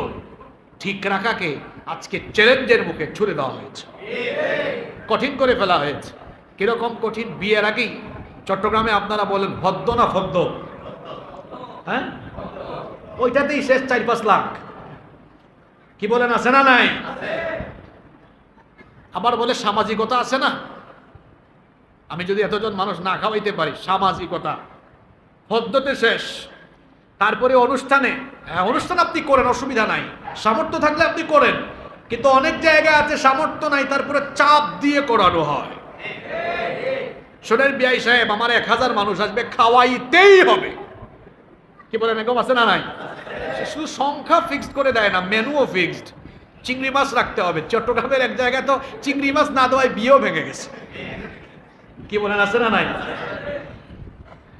ঠিক রাখাকে আজকে চ্যালেঞ্জের মুখে ছুড়ে দেওয়া হয়েছে, কঠিন করে ফেলা হয়েছে। কিরকম কঠিন? বিয়ের আগেই চট্টগ্রামে আপনারা বলেন ভদ্দ না ফদ্দ, হ্যাঁ, ওইটাতেই শেষ 4-5 লাখ। কি বলেন, আছে না নাই? আবার বলে সামাজিকতা আছে না, আমি যদি এতজন মানুষ না খাওয়াইতে পারি, সামাজিকতা, ভদ্রতে শেষ। তারপরে অনুষ্ঠানে, হ্যাঁ অনুষ্ঠান আপনি করেন, অসুবিধা নাই, সামর্থ্য থাকলে আপনি করেন, কিন্তু অনেক জায়গায় আছে সামর্থ্য নাই, তারপরে চাপ দিয়ে করানো হয়। শোনেন বিআই সাহেব, আমার 1000 মানুষ আসবে, খাওয়াইতেই হবে। কি বলেন, এরকম আছে না নাই? শুধু সংখ্যা ফিক্সড করে দেয় না, মেনুও ফিক্সড। চিংড়ি মাছ রাখতে হবে। চট্টগ্রামের এক জায়গায় তো চিংড়ি মাছ না দেওয়ায় বিয়েও ভেঙে গেছে। কি বলেন, আছে না নাই?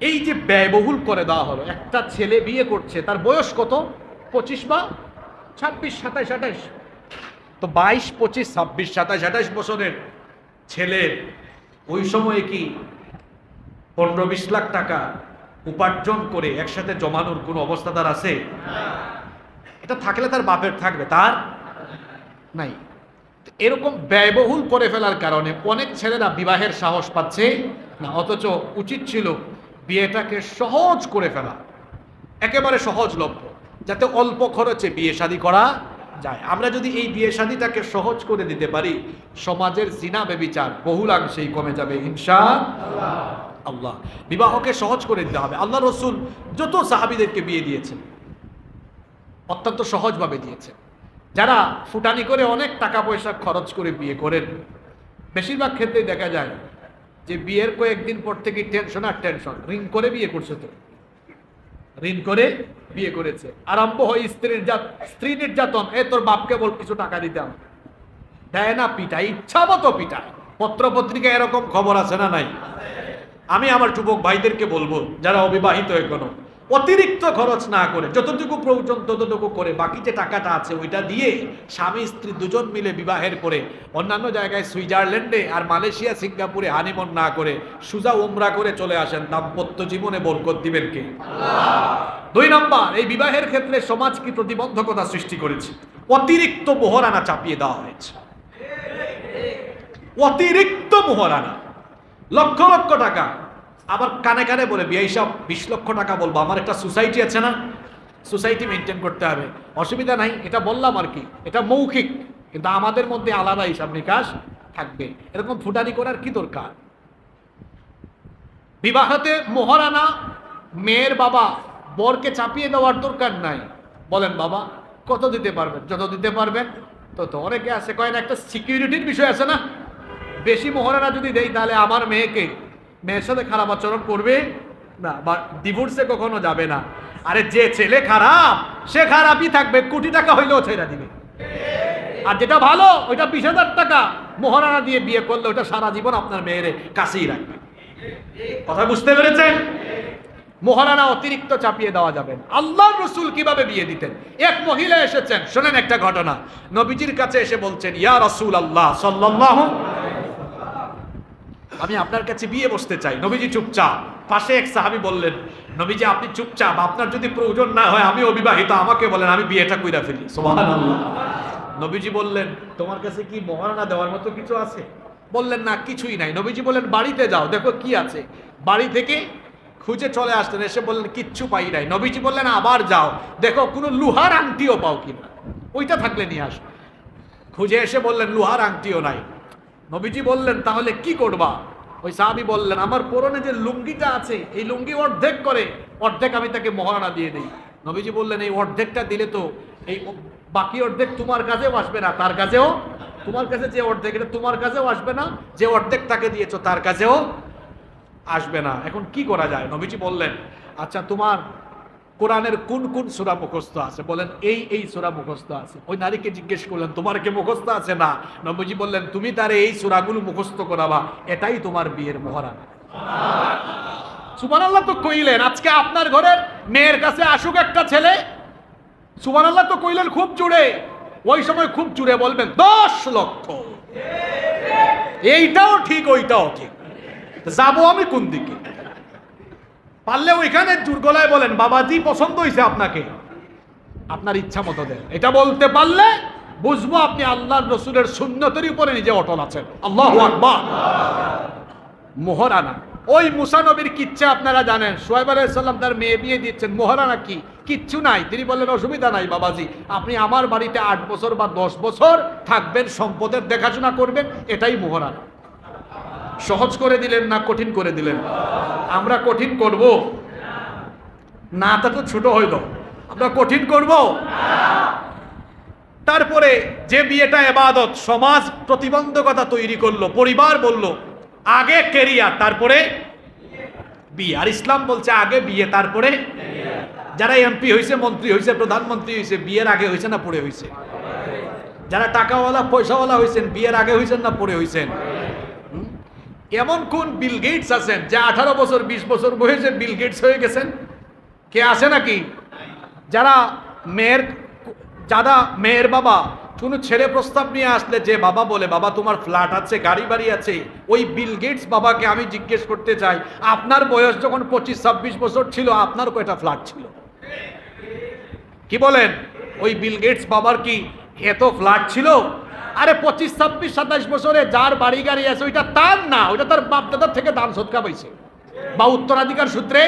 এই যে ব্যয়বহুল করে দেওয়া হলো, একটা ছেলে বিয়ে করছে, তার বয়স কত? 25 বা 26, 27, 28। তো 22, 25, 26, 27, 28 বছরের ছেলের ওই সময়ে কি 15-20 লাখ টাকা উপার্জন করে একসাথে জমানোর কোনো অবস্থা তার আছে? এটা থাকলে তার বাপের থাকবে, তার নাই। এরকম ব্যয়বহুল করে ফেলার কারণে অনেক ছেলেরা বিবাহের সাহস পাচ্ছে না, অথচ উচিত ছিল বিয়েটাকে সহজ করে ফেলা, একেবারে সহজলভ্য, যাতে অল্প খরচে বিয়ে শাদী করা যায়। আমরা যদি এই বিয়ে শাদীটাকে সহজ করে দিতে পারি, সমাজের জিনা ব্যভিচার বহুলাংশেই কমে যাবে ইনশাআল্লাহ। বিবাহকে সহজ করে দিতে হবে। আল্লাহ রসুল যত সাহাবীদেরকে বিয়ে দিয়েছেন অত্যন্ত সহজভাবে দিয়েছেন। যারা ফুটানি করে অনেক টাকা পয়সা খরচ করে বিয়ে করেন, বেশিরভাগ ক্ষেত্রেই দেখা যায় যে বিয়ের কয়েকদিন পর থেকে টেনশন আর টেনশন। ঋণ করে বিয়ে করছে, তো ঋণ করে বিয়ে করেছে, আরম্ভ হয় স্ত্রী নির্যাতন। তোর বাপকে বল কিছু টাকা দিতাম, দেয় না, পিটায়, ইচ্ছা মতো পিটায়। পত্র পত্রিকায় এরকম খবর আছে না নাই? আমি আমার যুবক ভাইদেরকে বলবো, যারা অবিবাহিত এখনো, অতিরিক্ত খরচ না করে যতটুকু প্রয়োজন ততটুকু করে, বাকি যে টাকাটা আছে ওইটা দিয়ে স্বামী স্ত্রী দুজন মিলে বিবাহের পরে অন্যান্য জায়গায় সুইজারল্যান্ডে আর মালয়েশিয়া সিঙ্গাপুরে হানিমুন না করে সুজা উমরা করে চলে আসেন। দাম্পত্য জীবনে বরকত দিবেন কে? আল্লাহ। 2 নম্বর, এই বিবাহের ক্ষেত্রে সমাজ কি প্রতিবন্ধকতা সৃষ্টি করেছে? অতিরিক্ত মোহরানা চাপিয়ে দেওয়া হয়েছে। অতিরিক্ত মোহরানা, লক্ষ লক্ষ টাকা। আবার কানে কানে বলে, বিয়ে সব 20 লক্ষ টাকা বলবো, আমার একটা সোসাইটি আছে না, সোসাইটি মেনটেন করতে হবে, অসুবিধা নাই, এটা বললাম আর কি, এটা মৌখিক, কিন্তু আমাদের মধ্যে আলাদা হিসাব নিকাশ থাকবে। এরকম ফুটানি করার কি দরকার? বিবাহতে মোহরানা মেয়ের বাবা বরকে চাপিয়ে দেওয়ার দরকার নাই। বলেন বাবা কত দিতে পারবেন? যত দিতে পারবেন তত। অনেকে আছে কয় না, একটা সিকিউরিটির বিষয় আছে না, বেশি মোহরানা যদি দেই তাহলে আমার মেয়ের সাথে খারাপ আচরণ করবে না, বা ডিভোর্সে কখনো যাবে না। আরে যে ছেলে খারাপ সে খারাপই থাকবে, কোটি টাকা হইলেও ছেড়ে দিবে। আর যেটা ভালো ওইটা 20,000 টাকা মোহরানা দিয়ে বিয়ে করলে ওইটা সারা জীবন আপনার মেয়ের কাছেই রাখবে। কথা বুঝতে পেরেছেন? মোহরানা অতিরিক্ত চাপিয়ে দেওয়া যাবে না। আল্লাহর রাসূল কিভাবে বিয়ে দিতেন? এক মহিলা এসেছেন, শোনেন একটা ঘটনা। নবীজির কাছে এসে বলছেন, ইয়া রাসূলুল্লাহ সাল্লাল্লাহু, আমি আপনার কাছে বিয়ে বসতে চাই। নবীজি চুপচাপ। পাশে এক সাহাবী বললেন, নবীজি আপনি চুপচাপ, আপনার যদি প্রয়োজন না হয়, আমি অবিবাহিত, আমাকে বলেন, আমি বিয়েটা কইরা ফেলি। সুবহানাল্লাহ। নবীজি বললেন, তোমার কাছে কি মোহরানা দেওয়ার মতো কিছু আছে? বললেন, না কিছুই নাই। নবীজি বললেন, বাড়িতে যাও, দেখো কি আছে। বাড়ি থেকে খুঁজে চলে আসলেন, এসে বললেন কিচ্ছু পাই নাই। নবীজি বললেন, আবার যাও, দেখো কোনো লোহার আংটিও পাও কিনা, ওইটা থাকলে নিয়ে আস। খুঁজে এসে বললেন লোহার আংটিও নাই। নবীজি বললেন, তাহলে কি করবা? ওই সাহাবী বললেন, আমার পরনে যে লুঙ্গিটা আছে, এই লুঙ্গি অর্ধেক করে, অর্ধেক আমি তাকে মোহরানা দিয়ে দিই। নবীজি বললেন, এই অর্ধেকটা দিলে তো এই বাকি অর্ধেক তোমার কাছেও আসবে না, তার কাছেও, তোমার কাছে যে অর্ধেক, এটা তোমার কাছেও আসবে না, যে অর্ধেক তাকে দিয়েছো তার কাছেও আসবে না। এখন কি করা যায়? নবীজি বললেন, আচ্ছা তোমার কোরআনের কোন কোন সূরা মুখস্থ আছে? বলেন, এই সূরা মুখস্থ আছে। ওই নারীকে জিজ্ঞেস করলেন, তোমার কি মুখস্থ আছে? না। নবীজি বললেন, তুমি তারে এই সূরাগুলো মুখস্থ করাবা, এটাই তোমার বিয়ের মোহরানা। সুবহানাল্লাহ তো কইলেন। আজকে আপনার ঘরের মেয়ের কাছে আসুক একটা ছেলে, সুবহানাল্লাহ তো কইলেন খুব জোরে, ওই সময় খুব জোরে বলবেন 10 লক্ষ। এইটাও ঠিক, ওইটাও ঠিক, যাবো আমি কোন দিকে? পারলে ওইখানে জোরগলায় বলেন, বাবাজি পছন্দ হয়েছে আপনাকে, আপনার ইচ্ছা মতো দেন। এটা বলতে পারলে বুঝবো আপনি আল্লাহর রাসূলের সুন্নতের উপরে নিজে অটল আছেন। আল্লাহু আকবার। মোহরানা, ওই মুসা নবীর কিচ্ছা আপনারা জানেন। শুআয়ব আলাইহিস সালাম তার মেয়ে বিয়ে দিচ্ছেন, মোহরানা কি? কিচ্ছু নাই। তিনি বললেন, অসুবিধা নাই বাবাজি, আপনি আমার বাড়িতে 8 বছর বা 10 বছর থাকবেন, সম্পদের দেখাশোনা করবেন, এটাই মোহরানা। সহজ করে দিলেন না কঠিন করে দিলেন? আমরা কঠিন করব না, তা তো ছোট হইল, আমরা কঠিন করব। তারপরে যে বিয়েটা ইবাদত, সমাজ প্রতিবন্ধকতা তৈরি করলো, পরিবার বলল আগে ক্যারিয়ার তারপরে বিয়ে, আর ইসলাম বলছে আগে বিয়ে তারপরে। যারা এমপি হয়েছে, মন্ত্রী হয়েছে, প্রধানমন্ত্রী হয়েছে, বিয়ের আগে হয়েছে না পরে হয়েছে? যারা টাকাওয়ালা পয়সাওয়ালা হয়েছেন, বিয়ের আগে হয়েছেন না পরে হয়েছেন? এমন কোন বিল গেটস আছেন যে 18 বছর 20 বছর বয়সে বিল গেটস হয়ে গেছেন? কে আছে নাকি? যারা মেয়ের বাবা কোনো ছেলে প্রস্তাব নিয়ে আসলে যে বাবা বলে, বাবা তোমার ফ্ল্যাট আছে, গাড়ি বাড়ি আছে, ওই বিল গেটস বাবাকে আমি জিজ্ঞেস করতে চাই, আপনার বয়স যখন 25-26 বছর ছিল, আপনার কয়টা ফ্ল্যাট ছিল? কি বলেন? ওই বিল গেটস বাবার কি এত ফ্ল্যাট ছিল? আরে 25, 26, 27 বছরে যার বাড়ি গাড়ি আছে, ওইটা তার না, ওইটা তার বাপ দাদার থেকে দান সদকা পাইছে বা উত্তরাধিকার সূত্রে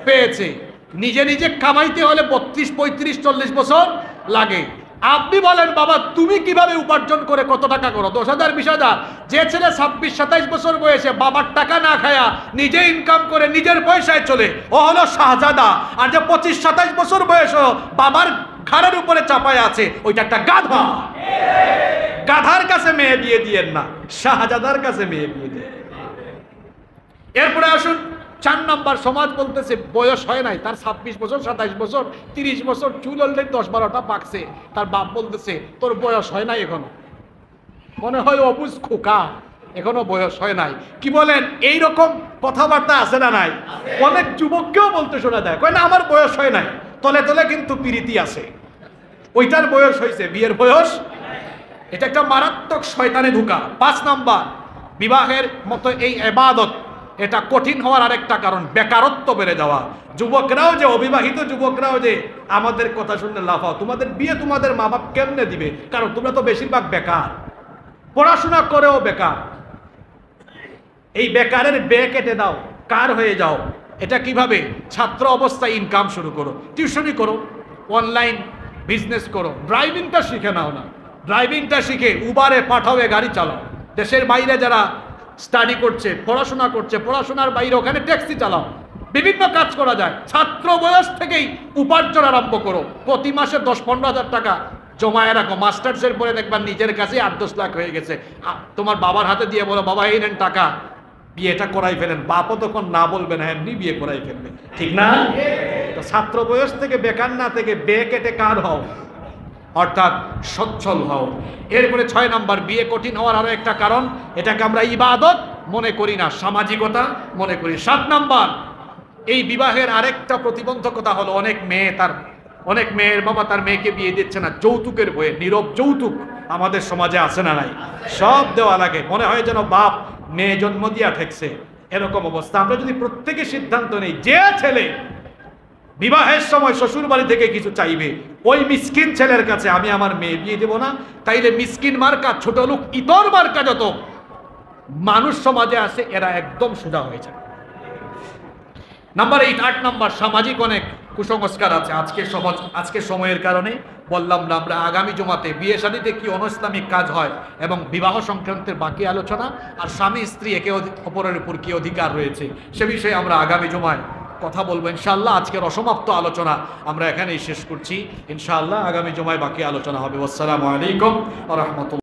পেয়েছে। নিজে নিজে কামাইতে হলে 32, 35, 40 বছর লাগে। আপনি বলেন, বাবা তুমি কিভাবে উপার্জন করে কত টাকা করো? 10,000, 20,000। যে ছেলে 26, 27 বছর বয়সে বাবার টাকা না খায়া নিজে ইনকাম করে নিজের পয়সায় চলে, ও হলো শাহজাদা। আর যে 25, 27 বছর বয়স বাবার ঘাড়ের উপরে চাপায় আছে, ওইটা একটা গাধা। গাধার কাছে মেয়ে বিয়ে দিয়েন না, শাহজাদার কাছে মেয়ে বিয়ে দিয়ে। এরপরে আসুন 4 নম্বর, সমাজ বলতেছে বয়স হয় নাই, তার 26 বছর, 27 বছর, 30 বছর, চুল অলরেডি 10-12টা পাকছে, তার বাপ বলতেছে তোর বয়স হয় নাই এখনো, মনে হয় অবুঝ খোকা, এখনো বয়স হয় নাই। কি বলেন? এইরকম কথাবার্তা আছে না নাই? অনেক যুবককেও বলতে শোনা যায়, কয় না আমার বয়স হয় নাই, তলে তলে কিন্তু প্রীতি আছে, ওইটার বয়স হয়েছে, বিয়ের বয়স। এটা একটা মারাত্মক শয়তানে ঢুকা। 5 নম্বর, বিবাহের মতো এই ইবাদত, এটা কঠিন হওয়ার আরেকটা কারণ বেকারত্ব বেড়ে যাওয়া। যুবকরাও যে, অবিবাহিত যুবকরাও যে আমাদের কথা শুনলে লাফাও, তোমাদের বিয়ে তোমাদের মা বাপ কেমনে দিবে? কারণ তোমরা তো বেশিরভাগ বেকার, পড়াশোনা করেও বেকার। এই বেকারের বে কেটে দাও, কার হয়ে যাও। এটা কিভাবে? ছাত্র অবস্থায় ইনকাম শুরু করো, টিউশনি করো, অনলাইন বিজনেস করো, ড্রাইভিংটা শিখে নাও না, ড্রাইভিংটা শিখে উবারে পাঠাবে গাড়ি চালাও। দেশের বাইরে যারা স্টাডি করছে, পড়াশোনা করছে, পড়াশোনার বাইরে ওখানে ট্যাক্সি চালাও, বিভিন্ন কাজ করা যায়। ছাত্র বয়স থেকেই উপার্জন আরম্ভ করো, প্রতি মাসে 10-15 হাজার টাকা জমায় রাখো। মাস্টার্সের পরে দেখবা নিজের কাছে 8-10 লাখ হয়ে গেছে। তোমার বাবার হাতে দিয়ে বলো, বাবা এই নেন টাকা, বিয়েটা করাই ফেলেন। বাপও তখন না বলবে না, এমনি বিয়ে করাই ফেলবে, ঠিক না? তো ছাত্র বয়স থেকে বেকার না থেকে বে কেটে কার হও, অর্থাৎ সচ্ছল হও। এরপরে 6 নম্বর, বিয়ে কঠিন হওয়ার আরো একটা কারণ, এটাকে আমরা ইবাদত মনে করি না, সামাজিকতা মনে করি। 7 নম্বর, এই বিবাহের আরেকটা প্রতিবন্ধকতা হলো অনেক মেয়ের বাবা তার মেয়েকে বিয়ে দিচ্ছে না যৌতুকের ভয়ে। নীরব যৌতুক আমাদের সমাজে আছে না নাই? সব দেওয়া লাগে, মনে হয় যেন বাপ মেয়ে জন্ম দিয়া ঠেকছে, এরকম অবস্থা। আমরা যদি প্রত্যেকে সিদ্ধান্ত নেই, যে ছেলে বিবাহের সময় শ্বশুর বাড়ি থেকে কিছু চাইবে, ওই মিসকিন ছেলের কাছে আমি আমার মেয়ে বিয়ে দেব না, তাইলে মিসকিন মার্কা, ছোট লোক, ইতর মার্কা যত মানুষ সমাজে আছে এরা একদম সোজা হয়ে যায়। নাম্বার 8, 8 নাম্বার, সামাজিক অনেক কুসংস্কার আছে। আজকে সময়ের কারণে বললাম না, আমরা আগামী জুমাতে বিয়ে শাদীতে কি অনৈসলামিক কাজ হয় এবং বিবাহ সংক্রান্তের বাকি আলোচনা, আর স্বামী স্ত্রী একে অপরের উপর কি অধিকার রয়েছে সে বিষয়ে আমরা আগামী জুমায় কথা বলবো ইনশাআল্লাহ। আজকের অসমাপ্ত আলোচনা আমরা এখানেই শেষ করছি, ইনশাআল্লাহ আগামী জুমায় বাকি আলোচনা হবে। আসসালামু আলাইকুম ওয়া রাহমাতুল্লাহ।